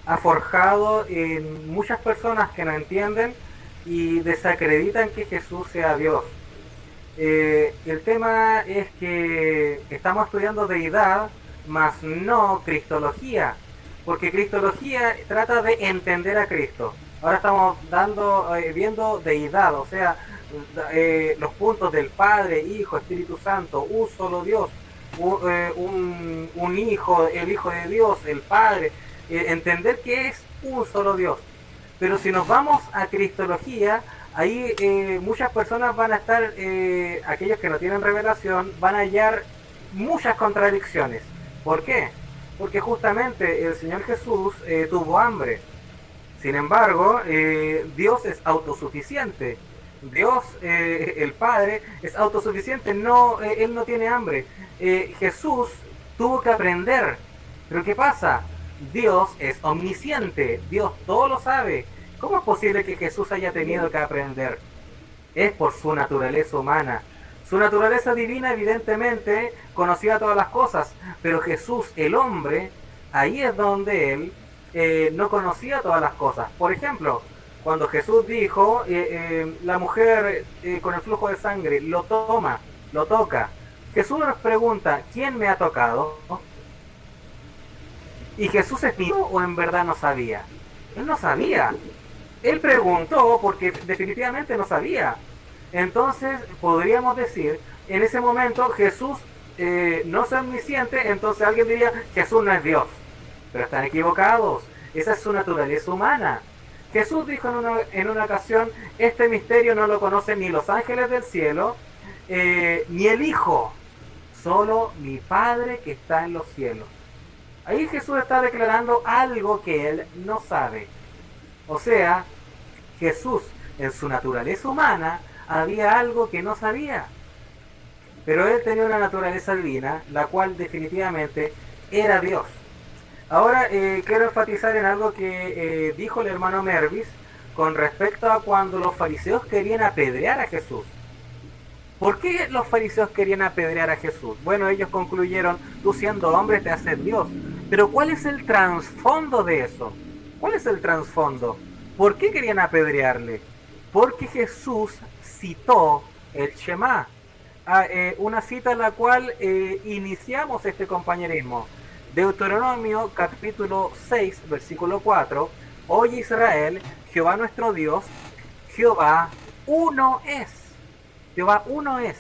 [SPEAKER 2] ha forjado en muchas personas que no entienden y desacreditan que Jesús sea Dios. El tema es que estamos estudiando deidad, más no cristología, porque cristología trata de entender a Cristo. Ahora estamos viendo deidad, o sea, los puntos del Padre, Hijo, Espíritu Santo, un solo Dios, un Hijo, el Hijo de Dios, el Padre, entender que es un solo Dios. Pero si nos vamos a cristología, ahí muchas personas van a estar, aquellos que no tienen revelación, van a hallar muchas contradicciones. ¿Por qué? Porque justamente el Señor Jesús tuvo hambre. Sin embargo, Dios es autosuficiente. Dios, el Padre, es autosuficiente. Él no tiene hambre. Jesús tuvo que aprender. Pero ¿qué pasa? Dios es omnisciente. Dios todo lo sabe. ¿Cómo es posible que Jesús haya tenido que aprender? Es por su naturaleza humana. Su naturaleza divina, evidentemente, conocía todas las cosas. Pero Jesús, el hombre, ahí es donde él no conocía todas las cosas. Por ejemplo, cuando Jesús dijo, la mujer con el flujo de sangre lo toca. Jesús nos pregunta, ¿quién me ha tocado? ¿Y Jesús explicó o en verdad no sabía? Él no sabía. Él preguntó porque definitivamente no sabía. Entonces podríamos decir, en ese momento Jesús no es omnisciente, entonces alguien diría, Jesús no es Dios. Pero están equivocados. Esa es su naturaleza humana. Jesús dijo en una ocasión, este misterio no lo conocen ni los ángeles del cielo, ni el Hijo, solo mi Padre que está en los cielos. Ahí Jesús está declarando algo que él no sabe. O sea, Jesús en su naturaleza humana había algo que no sabía. Pero él tenía una naturaleza divina, la cual definitivamente era Dios. Ahora quiero enfatizar en algo que dijo el hermano Mervis con respecto a cuando los fariseos querían apedrear a Jesús. ¿Por qué los fariseos querían apedrear a Jesús? Bueno, ellos concluyeron, tú siendo hombre te haces Dios. Pero ¿cuál es el trasfondo de eso? ¿Cuál es el trasfondo? ¿Por qué querían apedrearle? Porque Jesús citó el Shema, una cita en la cual iniciamos este compañerismo. Deuteronomio capítulo 6, versículo 4. Oye Israel, Jehová nuestro Dios, Jehová uno es. Jehová uno es.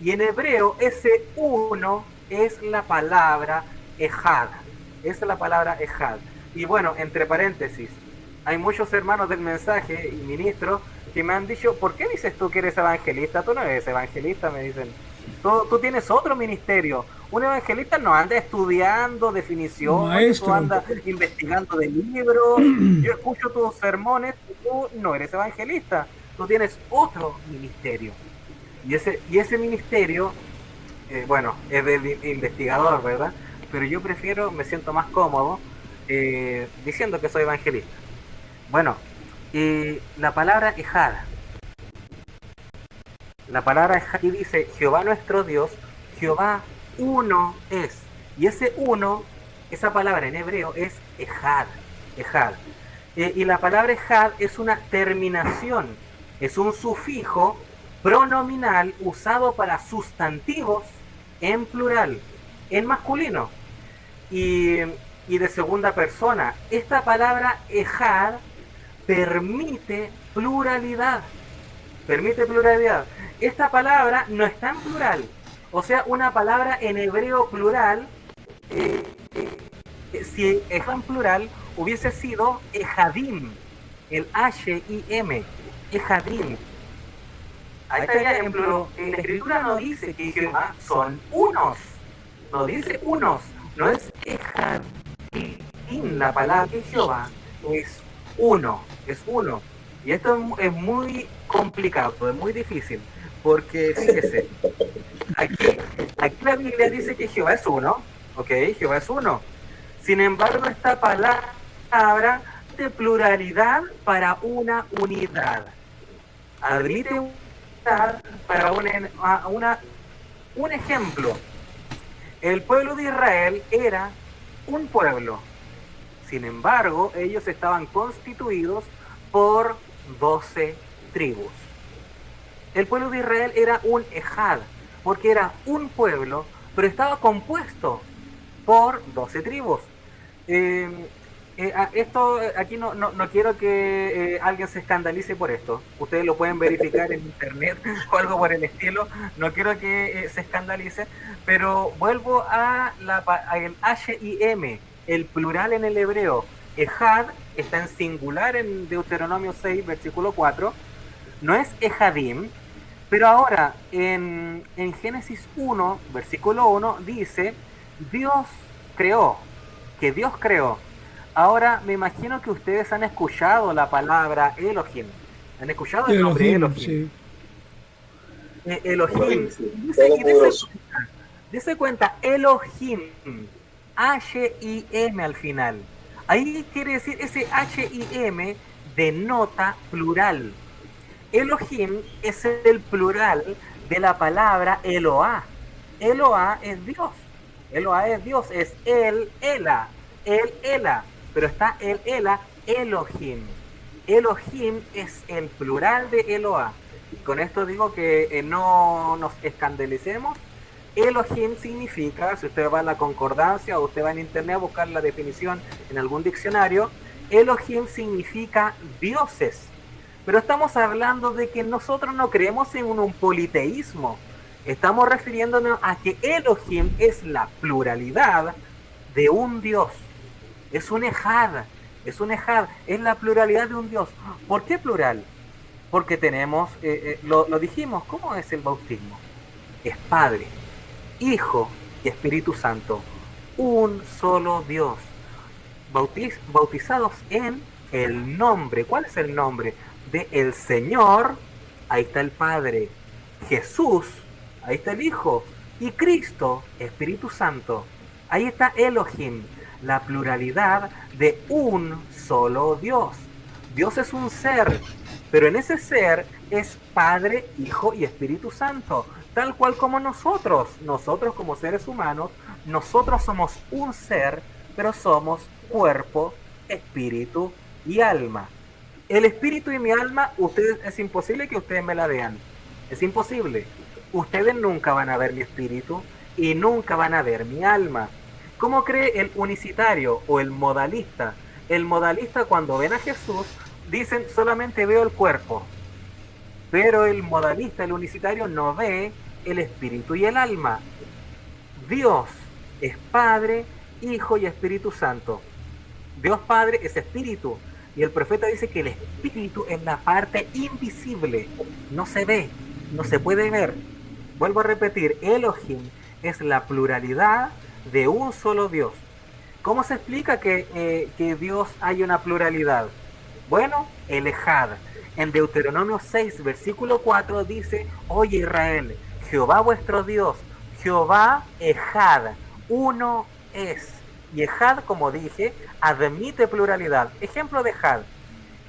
[SPEAKER 2] Y en hebreo ese uno es la palabra ejad. Esa es la palabra ejad. Y bueno, entre paréntesis, hay muchos hermanos del mensaje y ministros que me han dicho, ¿por qué dices tú que eres evangelista? Tú no eres evangelista, me dicen. Tú tienes otro ministerio. Un evangelista no anda estudiando definiciones,
[SPEAKER 1] Maestro.
[SPEAKER 2] tú andas investigando de libros. Yo escucho tus sermones, tú no eres evangelista. Tú tienes otro ministerio. Y ese ministerio, bueno, es de investigador, ¿verdad? Pero yo me siento más cómodo diciendo que soy evangelista. Bueno, la palabra ejad. La palabra ejad dice, Jehová nuestro Dios, Jehová uno es. Y ese uno, esa palabra en hebreo es ejad. Ejad. Y la palabra ejad es una terminación, es un sufijo pronominal usado para sustantivos en plural, en masculino y de segunda persona. Esta palabra ejad permite pluralidad. Permite pluralidad. Esta palabra no está en plural. O sea, una palabra en hebreo plural, si está en plural, hubiese sido ejadim. El H-I-M. Ejadim. Ahí está el ejemplo. En la escritura no dice que Jehová son unos. No dice unos. No es ejadim. La palabra de Jehová es uno. Es uno. Y esto es muy complicado, es muy difícil, porque fíjese, aquí la Biblia dice que Jehová es uno, ¿ok? Jehová es uno. Sin embargo, esta palabra de pluralidad para una unidad. Admite unidad para un ejemplo. El pueblo de Israel era un pueblo. Sin embargo, ellos estaban constituidos por 12 tribus. El pueblo de Israel era un ejad, porque era un pueblo, pero estaba compuesto por 12 tribus. Esto aquí no quiero que alguien se escandalice por esto. Ustedes lo pueden verificar en internet o algo por el estilo. No quiero que se escandalice, pero vuelvo a el H-I-M, el plural en el hebreo. Ejad está en singular en Deuteronomio 6, versículo 4. No es ejadim, pero ahora en Génesis 1, versículo 1, dice, Dios creó, que Dios creó. Ahora me imagino que ustedes han escuchado la palabra Elohim. ¿Han escuchado el nombre Elohim? Sí. Elohim. Dice cuenta, Elohim, H-I-M al final. Ahí quiere decir, ese H-I-M denota plural. Elohim es el plural de la palabra Eloah. Eloah es Dios. Eloah es Dios, es el Ela. Pero está el Ela, Elohim. Elohim es el plural de Eloah. Con esto digo que no nos escandalicemos. Elohim significa, si usted va a la concordancia o usted va en internet a buscar la definición en algún diccionario, Elohim significa dioses. Pero estamos hablando de que nosotros no creemos en un politeísmo. Estamos refiriéndonos a que Elohim es la pluralidad de un Dios. Es un ejad, es la pluralidad de un Dios. ¿Por qué plural? Porque tenemos, lo dijimos, ¿cómo es el bautismo? Es Padre, Hijo y Espíritu Santo, un solo Dios, bautizados en el nombre. ¿Cuál es el nombre? De el Señor, ahí está el Padre, Jesús, ahí está el Hijo, y Cristo, Espíritu Santo. Ahí está Elohim, la pluralidad de un solo Dios. Dios es un ser, pero en ese ser es Padre, Hijo y Espíritu Santo. Tal cual como nosotros como seres humanos, nosotros somos un ser, pero somos cuerpo, espíritu y alma. El espíritu y mi alma, es imposible que ustedes me la vean. Es imposible. Ustedes nunca van a ver mi espíritu y nunca van a ver mi alma. ¿Cómo cree el unicitario o el modalista? El modalista, cuando ven a Jesús, dicen solamente veo el cuerpo. Pero el modalista, el unicitario, no ve el espíritu y el alma. Dios es Padre, Hijo y Espíritu Santo. Dios Padre es espíritu. Y el profeta dice que el espíritu es la parte invisible. No se ve, no se puede ver. Vuelvo a repetir, Elohim es la pluralidad de un solo Dios. ¿Cómo se explica que Dios hay una pluralidad? Bueno, el Ejad. En Deuteronomio 6, versículo 4 dice: Oye Israel, Jehová vuestro Dios, Jehová Ejad, uno es. Y Ejad, como dije, admite pluralidad. Ejemplo de Ejad.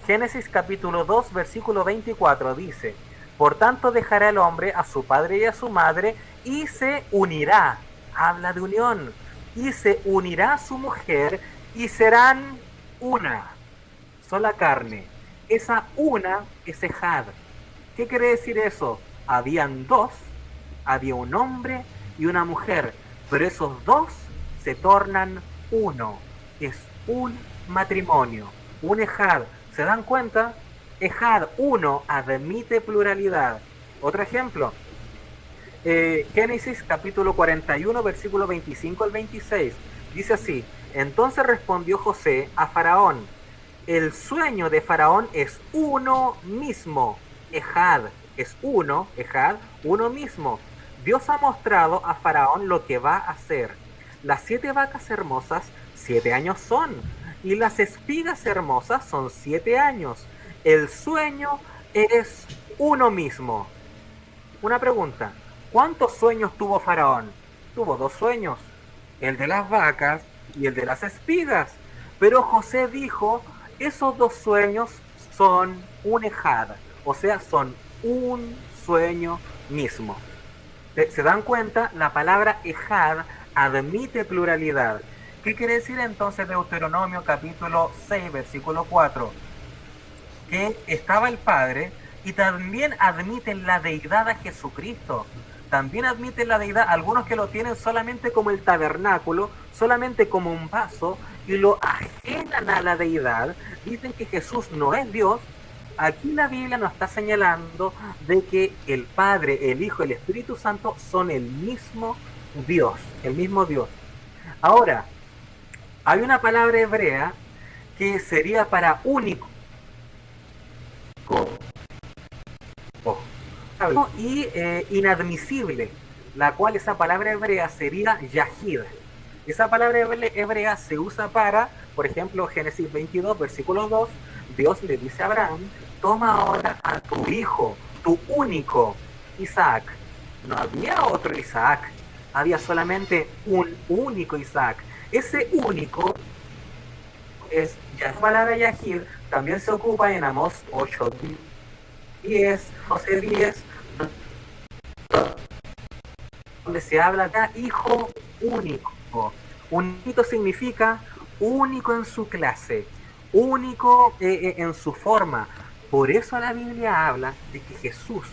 [SPEAKER 2] Génesis capítulo 2, versículo 24 dice: Por tanto dejará el hombre a su padre y a su madre y se unirá. Habla de unión. Y se unirá a su mujer y serán una sola carne. Esa una es Ejad. ¿Qué quiere decir eso? Habían dos, había un hombre y una mujer, pero esos dos se tornan uno. Es un matrimonio, un Ejad. ¿Se dan cuenta? Ejad, uno, admite pluralidad. Otro ejemplo. Génesis capítulo 41, versículo 25 al 26. Dice así: Entonces respondió José a Faraón: El sueño de Faraón es uno mismo. Ejad es uno, Ejad, uno mismo. Dios ha mostrado a Faraón lo que va a hacer. Las 7 vacas hermosas, 7 años son, y las espigas hermosas son 7 años. El sueño es uno mismo. Una pregunta: ¿cuántos sueños tuvo Faraón? Tuvo 2 sueños, el de las vacas y el de las espigas. Pero José dijo: esos 2 sueños son un Ejad, o sea, son un sueño mismo. ¿Se dan cuenta? La palabra Ejad admite pluralidad. ¿Qué quiere decir entonces Deuteronomio capítulo 6, versículo 4? Que estaba el Padre y también admiten la deidad a Jesucristo. También admiten la deidad, algunos que lo tienen solamente como el tabernáculo, solamente como un vaso, y lo ajenan a la deidad, dicen que Jesús no es Dios. Aquí la Biblia nos está señalando de que el Padre, el Hijo y el Espíritu Santo son el mismo Dios, el mismo Dios. Ahora, hay una palabra hebrea que sería para único y inadmisible, la cual esa palabra hebrea sería Yahid. Esa palabra hebrea se usa para, por ejemplo, Génesis 22, versículo 2, Dios le dice a Abraham: toma ahora a tu hijo, tu único, Isaac. No había otro Isaac, había solamente un único Isaac. Ese único es, ya la palabra Yahid también se ocupa en Amós 8, 10, José 10, donde se habla de hijo único. Único significa único en su clase, único en su forma. Por eso la Biblia habla de que Jesús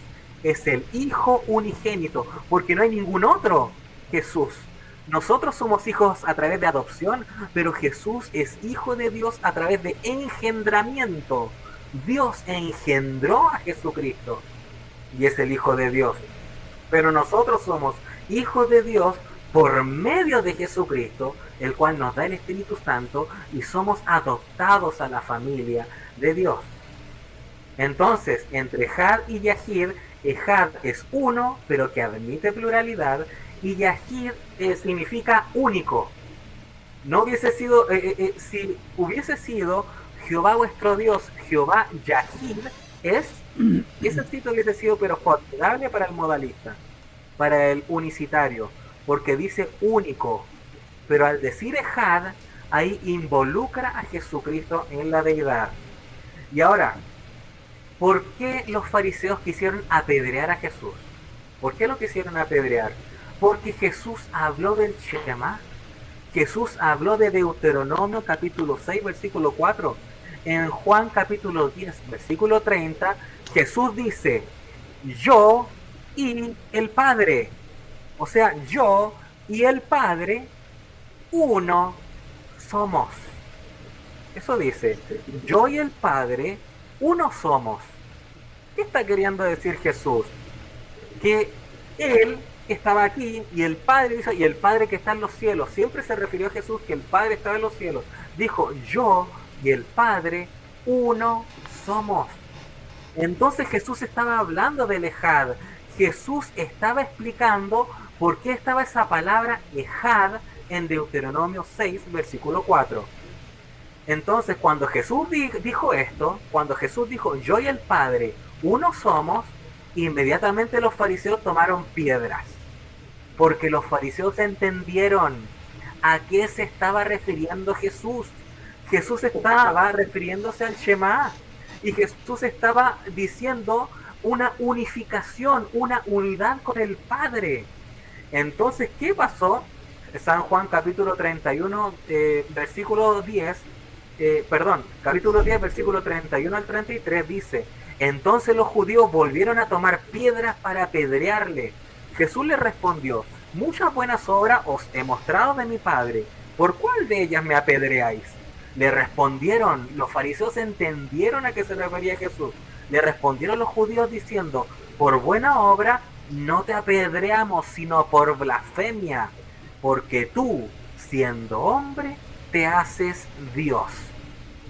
[SPEAKER 2] es el Hijo unigénito, porque no hay ningún otro Jesús. Nosotros somos hijos a través de adopción, pero Jesús es Hijo de Dios a través de engendramiento. Dios engendró a Jesucristo y es el Hijo de Dios. Pero nosotros somos hijos de Dios por medio de Jesucristo, el cual nos da el Espíritu Santo, y somos adoptados a la familia de Dios. Entonces, entre Ejad y Yahid, Ejad es uno, pero que admite pluralidad, y Yahid significa único. No hubiese sido, si hubiese sido Jehová vuestro Dios, Jehová Yahid, ese título hubiese sido pero formidable para el modalista, para el unicitario, porque dice único, pero al decir Ejad, ahí involucra a Jesucristo en la deidad. Y ahora, ¿por qué los fariseos quisieron apedrear a Jesús? ¿Por qué lo quisieron apedrear? Porque Jesús habló del Shema. Jesús habló de Deuteronomio capítulo 6, versículo 4. En Juan capítulo 10, versículo 30, Jesús dice: yo y el Padre. O sea, yo y el Padre, uno somos. Eso dice, yo y el Padre, uno somos. ¿Qué está queriendo decir Jesús? Que Él estaba aquí y el Padre dijo, y el Padre que está en los cielos, siempre se refirió a Jesús que el Padre estaba en los cielos, dijo, yo y el Padre uno somos. Entonces Jesús estaba hablando del Ejad. Jesús estaba explicando por qué estaba esa palabra Ejad en Deuteronomio 6, versículo 4. Entonces, cuando Jesús dijo esto, cuando Jesús dijo, yo y el Padre uno somos, inmediatamente los fariseos tomaron piedras, porque los fariseos entendieron a qué se estaba refiriendo Jesús. Jesús estaba refiriéndose al Shema, y Jesús estaba diciendo una unificación, una unidad con el Padre. Entonces, ¿qué pasó? San Juan capítulo 31, versículo 10, capítulo 10, versículo 31 al 33 dice, entonces los judíos volvieron a tomar piedras para apedrearle. Jesús les respondió, muchas buenas obras os he mostrado de mi Padre, ¿por cuál de ellas me apedreáis? Le respondieron, los fariseos entendieron a qué se refería Jesús. Le respondieron los judíos diciendo, por buena obra no te apedreamos, sino por blasfemia, porque tú, siendo hombre, te haces Dios.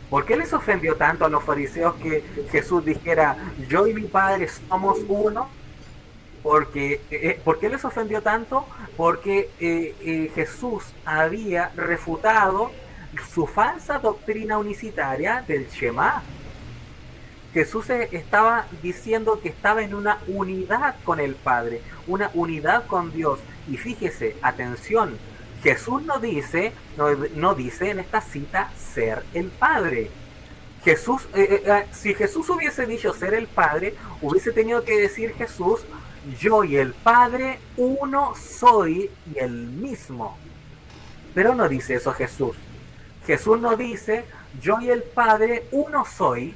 [SPEAKER 2] ¿Por qué les ofendió tanto a los fariseos que Jesús dijera, yo y mi Padre somos uno? ¿Por qué les ofendió tanto? Porque Jesús había refutado su falsa doctrina unicitaria del Shema. Jesús estaba diciendo que estaba en una unidad con el Padre, una unidad con Dios. Y fíjese, atención, Jesús no dice en esta cita ser el Padre. Jesús, si Jesús hubiese dicho ser el Padre, hubiese tenido que decir Jesús, yo y el Padre uno soy y el mismo. Pero no dice eso Jesús. Jesús no dice, yo y el Padre uno soy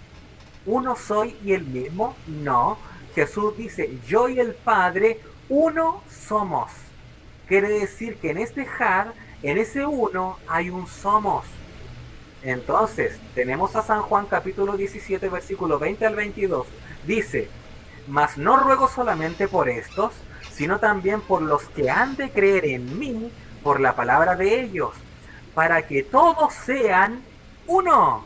[SPEAKER 2] y el mismo. No, Jesús dice, yo y el Padre uno somos. Quiere decir que en este Had, en ese uno, hay un somos. Entonces, tenemos a San Juan capítulo 17, versículo 20 al 22. Dice, mas no ruego solamente por estos, sino también por los que han de creer en mí, por la palabra de ellos, para que todos sean uno,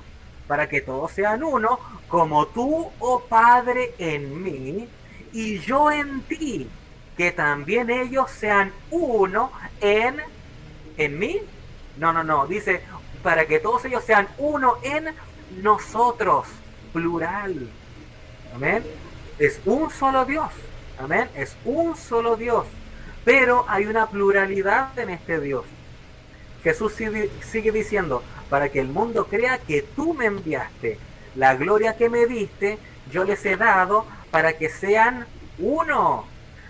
[SPEAKER 2] como tú, oh Padre, en mí, y yo en ti, que también ellos sean uno en mí. No, dice, para que todos ellos sean uno en nosotros, plural. Amén. Es un solo Dios. Amén. Es un solo Dios. Pero hay una pluralidad en este Dios. Jesús sigue diciendo, para que el mundo crea que tú me enviaste. La gloria que me diste, yo les he dado para que sean uno,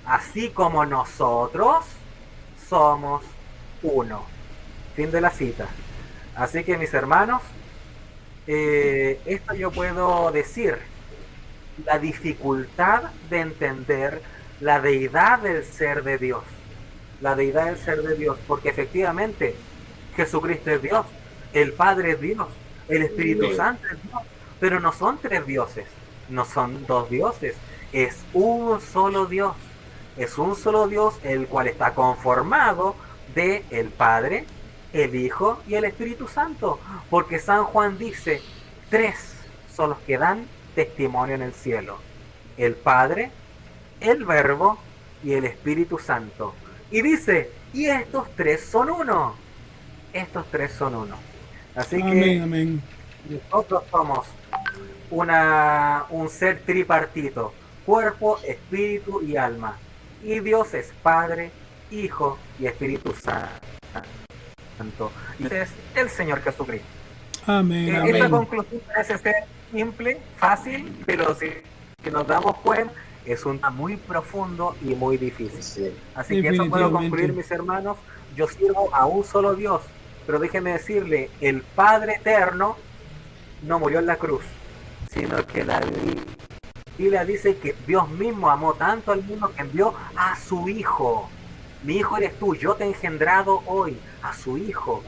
[SPEAKER 2] así como nosotros somos uno. Fin de la cita. Así que, mis hermanos, esto yo puedo decir, la dificultad de entender la deidad del ser de Dios. La deidad del ser de Dios, porque efectivamente Jesucristo es Dios, el Padre es Dios, el Espíritu Santo es Dios, pero no son tres dioses, no son dos dioses, es un solo Dios. Es un solo Dios, el cual está conformado de el Padre, el Hijo y el Espíritu Santo, porque San Juan dice, tres son los que dan testimonio en el cielo: el Padre, el Verbo y el Espíritu Santo. Y dice, y estos tres son uno. Estos tres son uno. Así que amén. Nosotros somos un ser tripartito: cuerpo, espíritu y alma. Y Dios es Padre, Hijo y Espíritu Santo. Y es el Señor Jesucristo.
[SPEAKER 1] Amén.
[SPEAKER 2] Esta conclusión parece ser simple, fácil, pero si nos damos cuenta, es un tema muy profundo y muy difícil. Sí. Así que eso puedo concluir, mis hermanos. Yo sirvo a un solo Dios, pero déjenme decirle, el Padre Eterno no murió en la cruz, sino que la Biblia dice que Dios mismo amó tanto al mundo que envió a su Hijo. Mi hijo eres tú, yo te he engendrado hoy, a su Hijo.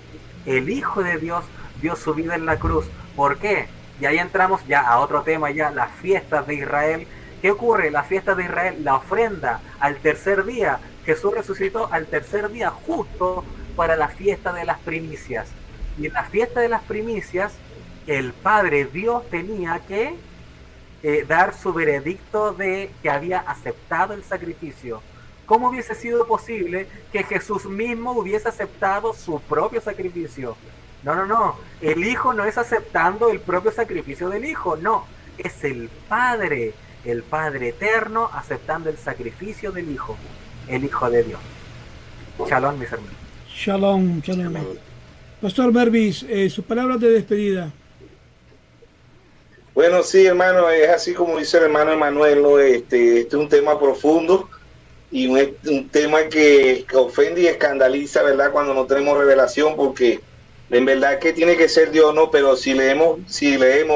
[SPEAKER 2] El Hijo de Dios dio su vida en la cruz. ¿Por qué? Y ahí entramos ya a otro tema, ya las fiestas de Israel, ¿Qué ocurre? La fiesta de Israel, la ofrenda al tercer día. Jesús resucitó al tercer día justo para la fiesta de las primicias. Y en la fiesta de las primicias, el Padre Dios tenía que dar su veredicto de que había aceptado el sacrificio. ¿Cómo hubiese sido posible que Jesús mismo hubiese aceptado su propio sacrificio? No. El Hijo no es aceptando el propio sacrificio del Hijo, no. Es el Padre eterno aceptando el sacrificio del Hijo, el Hijo de Dios. Shalom, mis hermanos.
[SPEAKER 1] Shalom. Pastor Mervis, sus palabras de despedida.
[SPEAKER 3] Bueno, sí, hermano, es así como dice el hermano Emanuel, ¿no? Este es un tema profundo y un tema que ofende y escandaliza, ¿verdad? Cuando no tenemos revelación, porque en verdad que tiene que ser Dios, ¿no? Pero si leemos,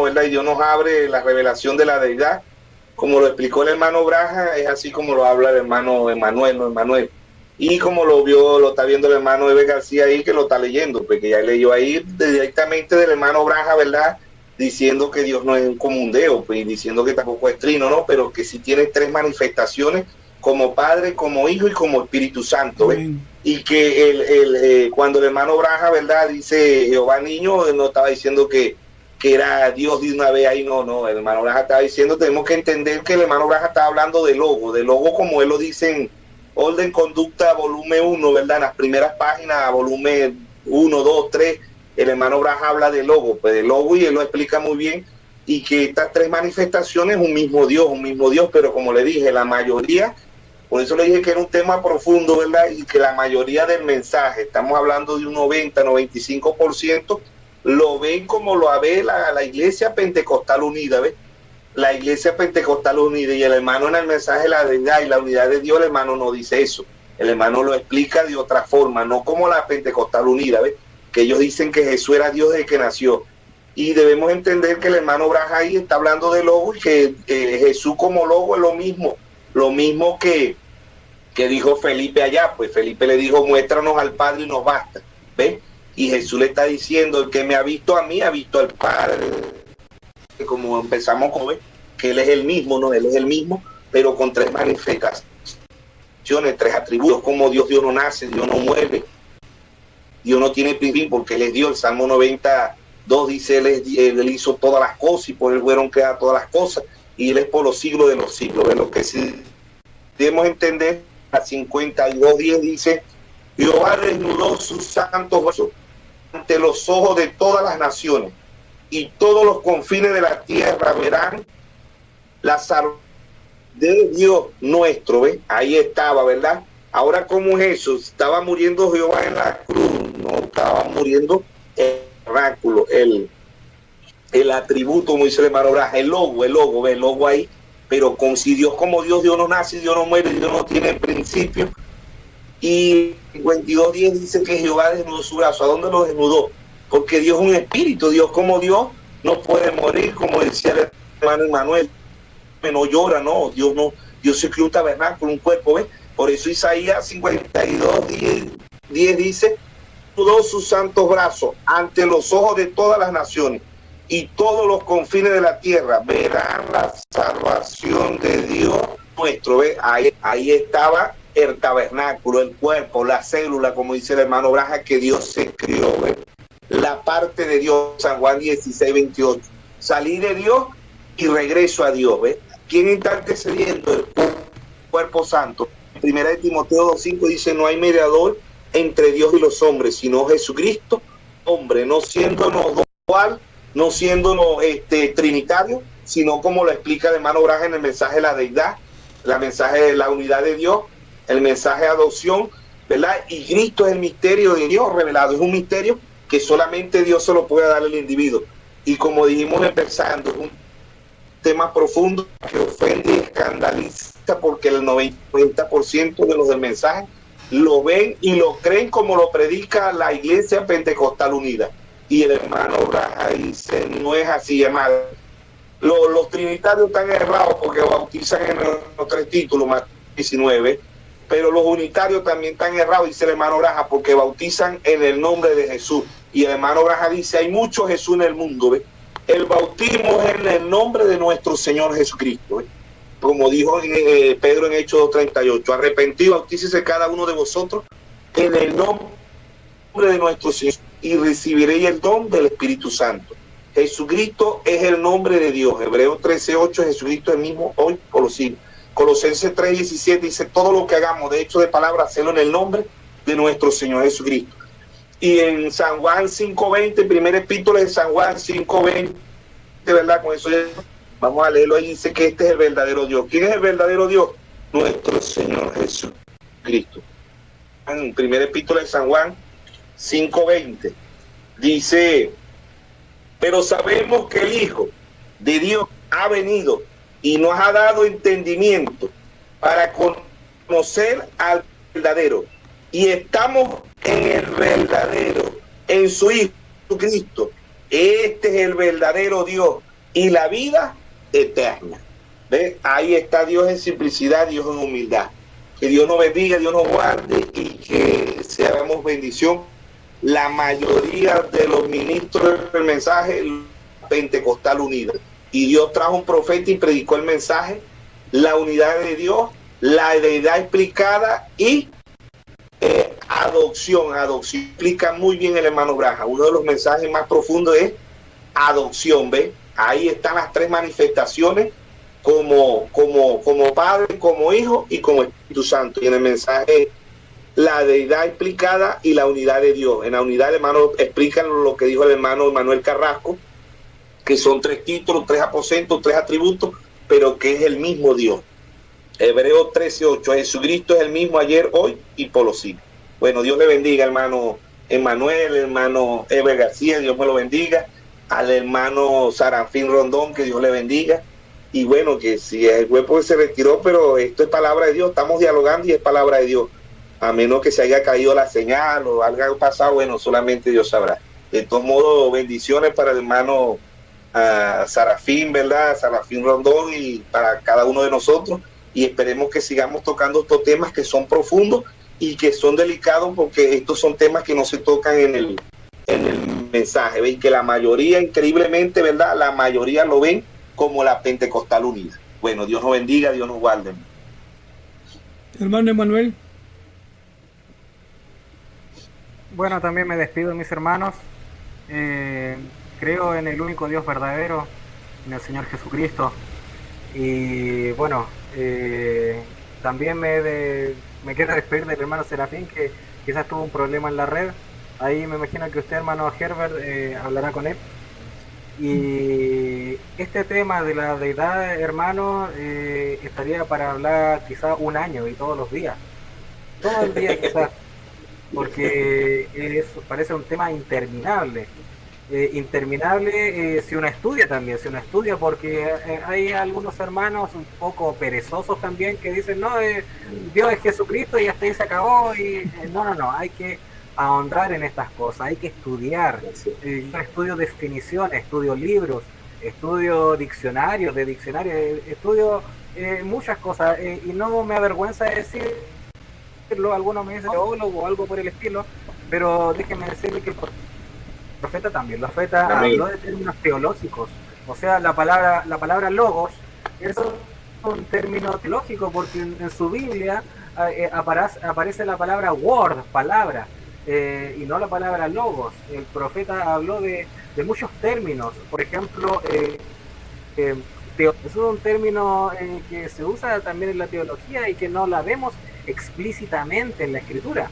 [SPEAKER 3] ¿verdad? Y Dios nos abre la revelación de la deidad, como lo explicó el hermano Braja, es así como lo habla el hermano Emanuel, ¿no? Y como lo está viendo el hermano Eve García ahí, que lo está leyendo, porque ya leyó ahí directamente del hermano Braja, ¿verdad? Diciendo que Dios no es un comundeo, pues, y diciendo que tampoco es trino, ¿no? Pero que sí tiene tres manifestaciones, como Padre, como Hijo y como Espíritu Santo, ¿ves? Y que cuando el hermano Braja, ¿verdad? Dice Jehová niño, él no estaba diciendo que era Dios de una vez ahí, no, el hermano Braja estaba diciendo, tenemos que entender que el hermano Braja está hablando de logo como él lo dice en Orden Conducta, volumen 1, ¿verdad? En las primeras páginas, volumen 1, 2, 3, el hermano Braja habla de logo, pues de logo, y él lo explica muy bien, y que estas tres manifestaciones, un mismo Dios, pero como le dije, la mayoría, por eso le dije que era un tema profundo, ¿verdad? Y que la mayoría del mensaje, estamos hablando de un 90-95%, lo ven como lo ve la Iglesia Pentecostal Unida, ¿ves? La Iglesia Pentecostal Unida, y el hermano en el mensaje de la deidad y la unidad de Dios, el hermano no dice eso, el hermano lo explica de otra forma, no como la Pentecostal Unida, ¿ves? Que ellos dicen que Jesús era Dios desde que nació, y debemos entender que el hermano Braja ahí está hablando de logo, y que Jesús como logo es lo mismo que dijo Felipe allá, pues Felipe le dijo, muéstranos al Padre y nos basta, ¿ves? Y Jesús le está diciendo, el que me ha visto a mí, ha visto al Padre. Como empezamos con ver, que Él es el mismo, ¿no? Él es el mismo, pero con tres manifestaciones, tres atributos, como Dios no nace, Dios no muere, Dios no tiene fin, porque Él es Dios. El Salmo 92 dice, Él hizo todas las cosas, y por Él fueron creadas todas las cosas, y Él es por los siglos de los siglos. De lo que sí debemos entender, a 52:10 dice, Jehová desnudó sus santos brazos ante los ojos de todas las naciones, y todos los confines de la tierra verán la salvación de Dios nuestro, ¿ves? Ahí estaba, ¿verdad? Ahora, ¿cómo es eso? Estaba muriendo Jehová en la cruz, no estaba muriendo el oráculo, el atributo, como dice el hermano Braja, el logo, ¿ves? El logo ahí, pero con si Dios como Dios no nace, Dios no muere, Dios no tiene principio. Y 52:10 dice que Jehová desnudó su brazo. ¿A dónde lo desnudó? Porque Dios es un espíritu, Dios como Dios no puede morir, como decía el hermano Emanuel, no llora, no, Dios se creó un tabernáculo, un cuerpo, ¿ves? Por eso Isaías 52:10 dice, desnudó sus santos brazos ante los ojos de todas las naciones, y todos los confines de la tierra verán la salvación de Dios nuestro, ¿ves? Ahí estaba el tabernáculo, el cuerpo, la célula, como dice el hermano Braja, que Dios se crió, ¿ves? La parte de Dios, San Juan 16:28, salí de Dios y regreso a Dios, ¿ves? ¿Quién está antecediendo? El cuerpo santo. Primera de Timoteo 2:5 dice, no hay mediador entre Dios y los hombres, sino Jesucristo, hombre, no siéndonos dual, no siéndonos trinitario, sino como lo explica el hermano Braja en el mensaje de la deidad, el mensaje de la unidad de Dios, el mensaje de adopción, ¿verdad? Y Cristo es el misterio de Dios revelado, es un misterio que solamente Dios se lo puede dar al individuo. Y como dijimos empezando, es un tema profundo que ofende y escandaliza, porque el 90% de los del mensaje lo ven y lo creen como lo predica la Iglesia Pentecostal Unida. Y el hermano Braja dice, no es así, hermano. Los trinitarios están errados porque bautizan en los tres títulos, más 19, pero los unitarios también están errados, dice el hermano Braja, porque bautizan en el nombre de Jesús. Y el hermano Braja dice, hay mucho Jesús en el mundo, ¿ves? El bautismo es en el nombre de nuestro Señor Jesucristo, ¿ves? como dijo Pedro en Hechos 2:38, arrepentido, bautícese cada uno de vosotros en el nombre de nuestro Señor y recibiréis el don del Espíritu Santo. Jesucristo es el nombre de Dios. Hebreos 13:8, Jesucristo es el mismo hoy por los siglos. Colosenses 3:17 dice, todo lo que hagamos de hecho de palabra, hacerlo en el nombre de nuestro Señor Jesucristo. Y en San Juan 5:20, primera epístola de San Juan 5:20, de verdad, con eso ya vamos a leerlo ahí, dice que este es el verdadero Dios. ¿Quién es el verdadero Dios? Nuestro Señor Jesucristo. En primera epístola de San Juan 5:20 dice, pero sabemos que el Hijo de Dios ha venido y nos ha dado entendimiento para conocer al verdadero. Y estamos en el verdadero, en su Hijo Cristo. Este es el verdadero Dios y la vida eterna. ¿Ve? Ahí está Dios en simplicidad, Dios en humildad. Que Dios nos bendiga, Dios nos guarde y que seamos bendición. La mayoría de los ministros del mensaje pentecostal unida. Y Dios trajo un profeta y predicó el mensaje, la unidad de Dios, la deidad explicada y adopción. Adopción explica muy bien el hermano Braja. Uno de los mensajes más profundos es adopción. ¿Ve? Ahí están las tres manifestaciones como Padre, como Hijo y como Espíritu Santo. Y en el mensaje la deidad explicada y la unidad de Dios. En la unidad, el hermano explica lo que dijo el hermano Manuel Carrasco, que son tres títulos, tres aposentos, tres atributos, pero que es el mismo Dios. Hebreos 13:8, Jesucristo es el mismo ayer, hoy y por los siglos. Bueno, Dios le bendiga, hermano Emmanuel, hermano Eber García, Dios me lo bendiga, al hermano Sarafín Rondón, que Dios le bendiga. Y bueno, que si el cuerpo se retiró, pero esto es palabra de Dios, estamos dialogando y es palabra de Dios. A menos que se haya caído la señal o algo pasado, bueno, solamente Dios sabrá. De todos modos, bendiciones para el hermano Sarafín, ¿verdad? Sarafín Rondón y para cada uno de nosotros. Y esperemos que sigamos tocando estos temas que son profundos y que son delicados, porque estos son temas que no se tocan en el mensaje. Ven que la mayoría, increíblemente, ¿verdad? La mayoría lo ven como la Pentecostal unida. Bueno, Dios nos bendiga, Dios nos guarde.
[SPEAKER 1] Hermano Emmanuel.
[SPEAKER 2] Bueno, también me despido, mis hermanos. Creo en el único Dios verdadero, en el Señor Jesucristo. Y bueno, también me quiero despedir del hermano Serafín, que quizás tuvo un problema en la red. Ahí me imagino que usted, hermano Herbert, hablará con él. Y este tema de la deidad, hermano, estaría para hablar quizás un año y todos los días. Todo el día quizás. Porque parece un tema interminable. Si uno estudia también, porque hay algunos hermanos un poco perezosos también que dicen, no, Dios es Jesucristo y hasta ahí se acabó. Y no, hay que ahondar en estas cosas, hay que estudiar. Yo estudio definiciones, estudio libros, estudio diccionarios, estudio muchas cosas y no me avergüenza de decir. Algunos me dicen teólogo o algo por el estilo, pero déjenme decirle que el profeta también, el profeta habló de términos teológicos, o sea, la palabra logos es un término teológico, porque en su Biblia aparece la palabra word, palabra, y no la palabra logos. El profeta habló de muchos términos, por ejemplo, es un término que se usa también en la teología y que no la vemos explícitamente en la escritura.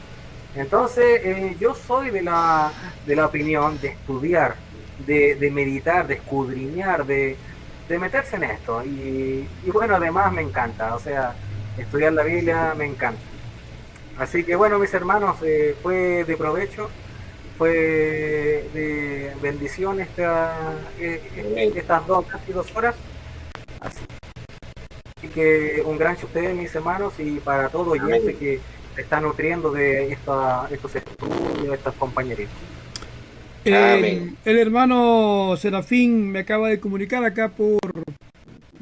[SPEAKER 2] Entonces yo soy de la opinión de estudiar, de meditar, de escudriñar, de meterse en esto y bueno, además me encanta, o sea, estudiar la Biblia me encanta. Así que bueno, mis hermanos, fue de provecho, fue de bendición estas casi 2 horas. Así que un gran saludo a ustedes, mis hermanos, y para todo oyente que se está nutriendo de estos estudios, estos compañeros.
[SPEAKER 1] El hermano Serafín me acaba de comunicar acá por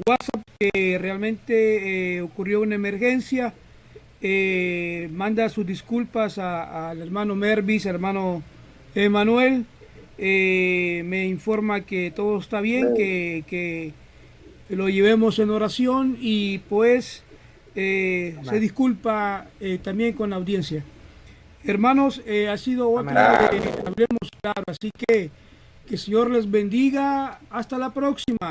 [SPEAKER 1] WhatsApp que realmente ocurrió una emergencia. Manda sus disculpas al hermano Mervis, hermano Emanuel. Me informa que todo está bien, que lo llevemos en oración y pues se disculpa también con la audiencia. Hermanos, ha sido otra de Hablemos Claro, así que el Señor les bendiga. Hasta la próxima.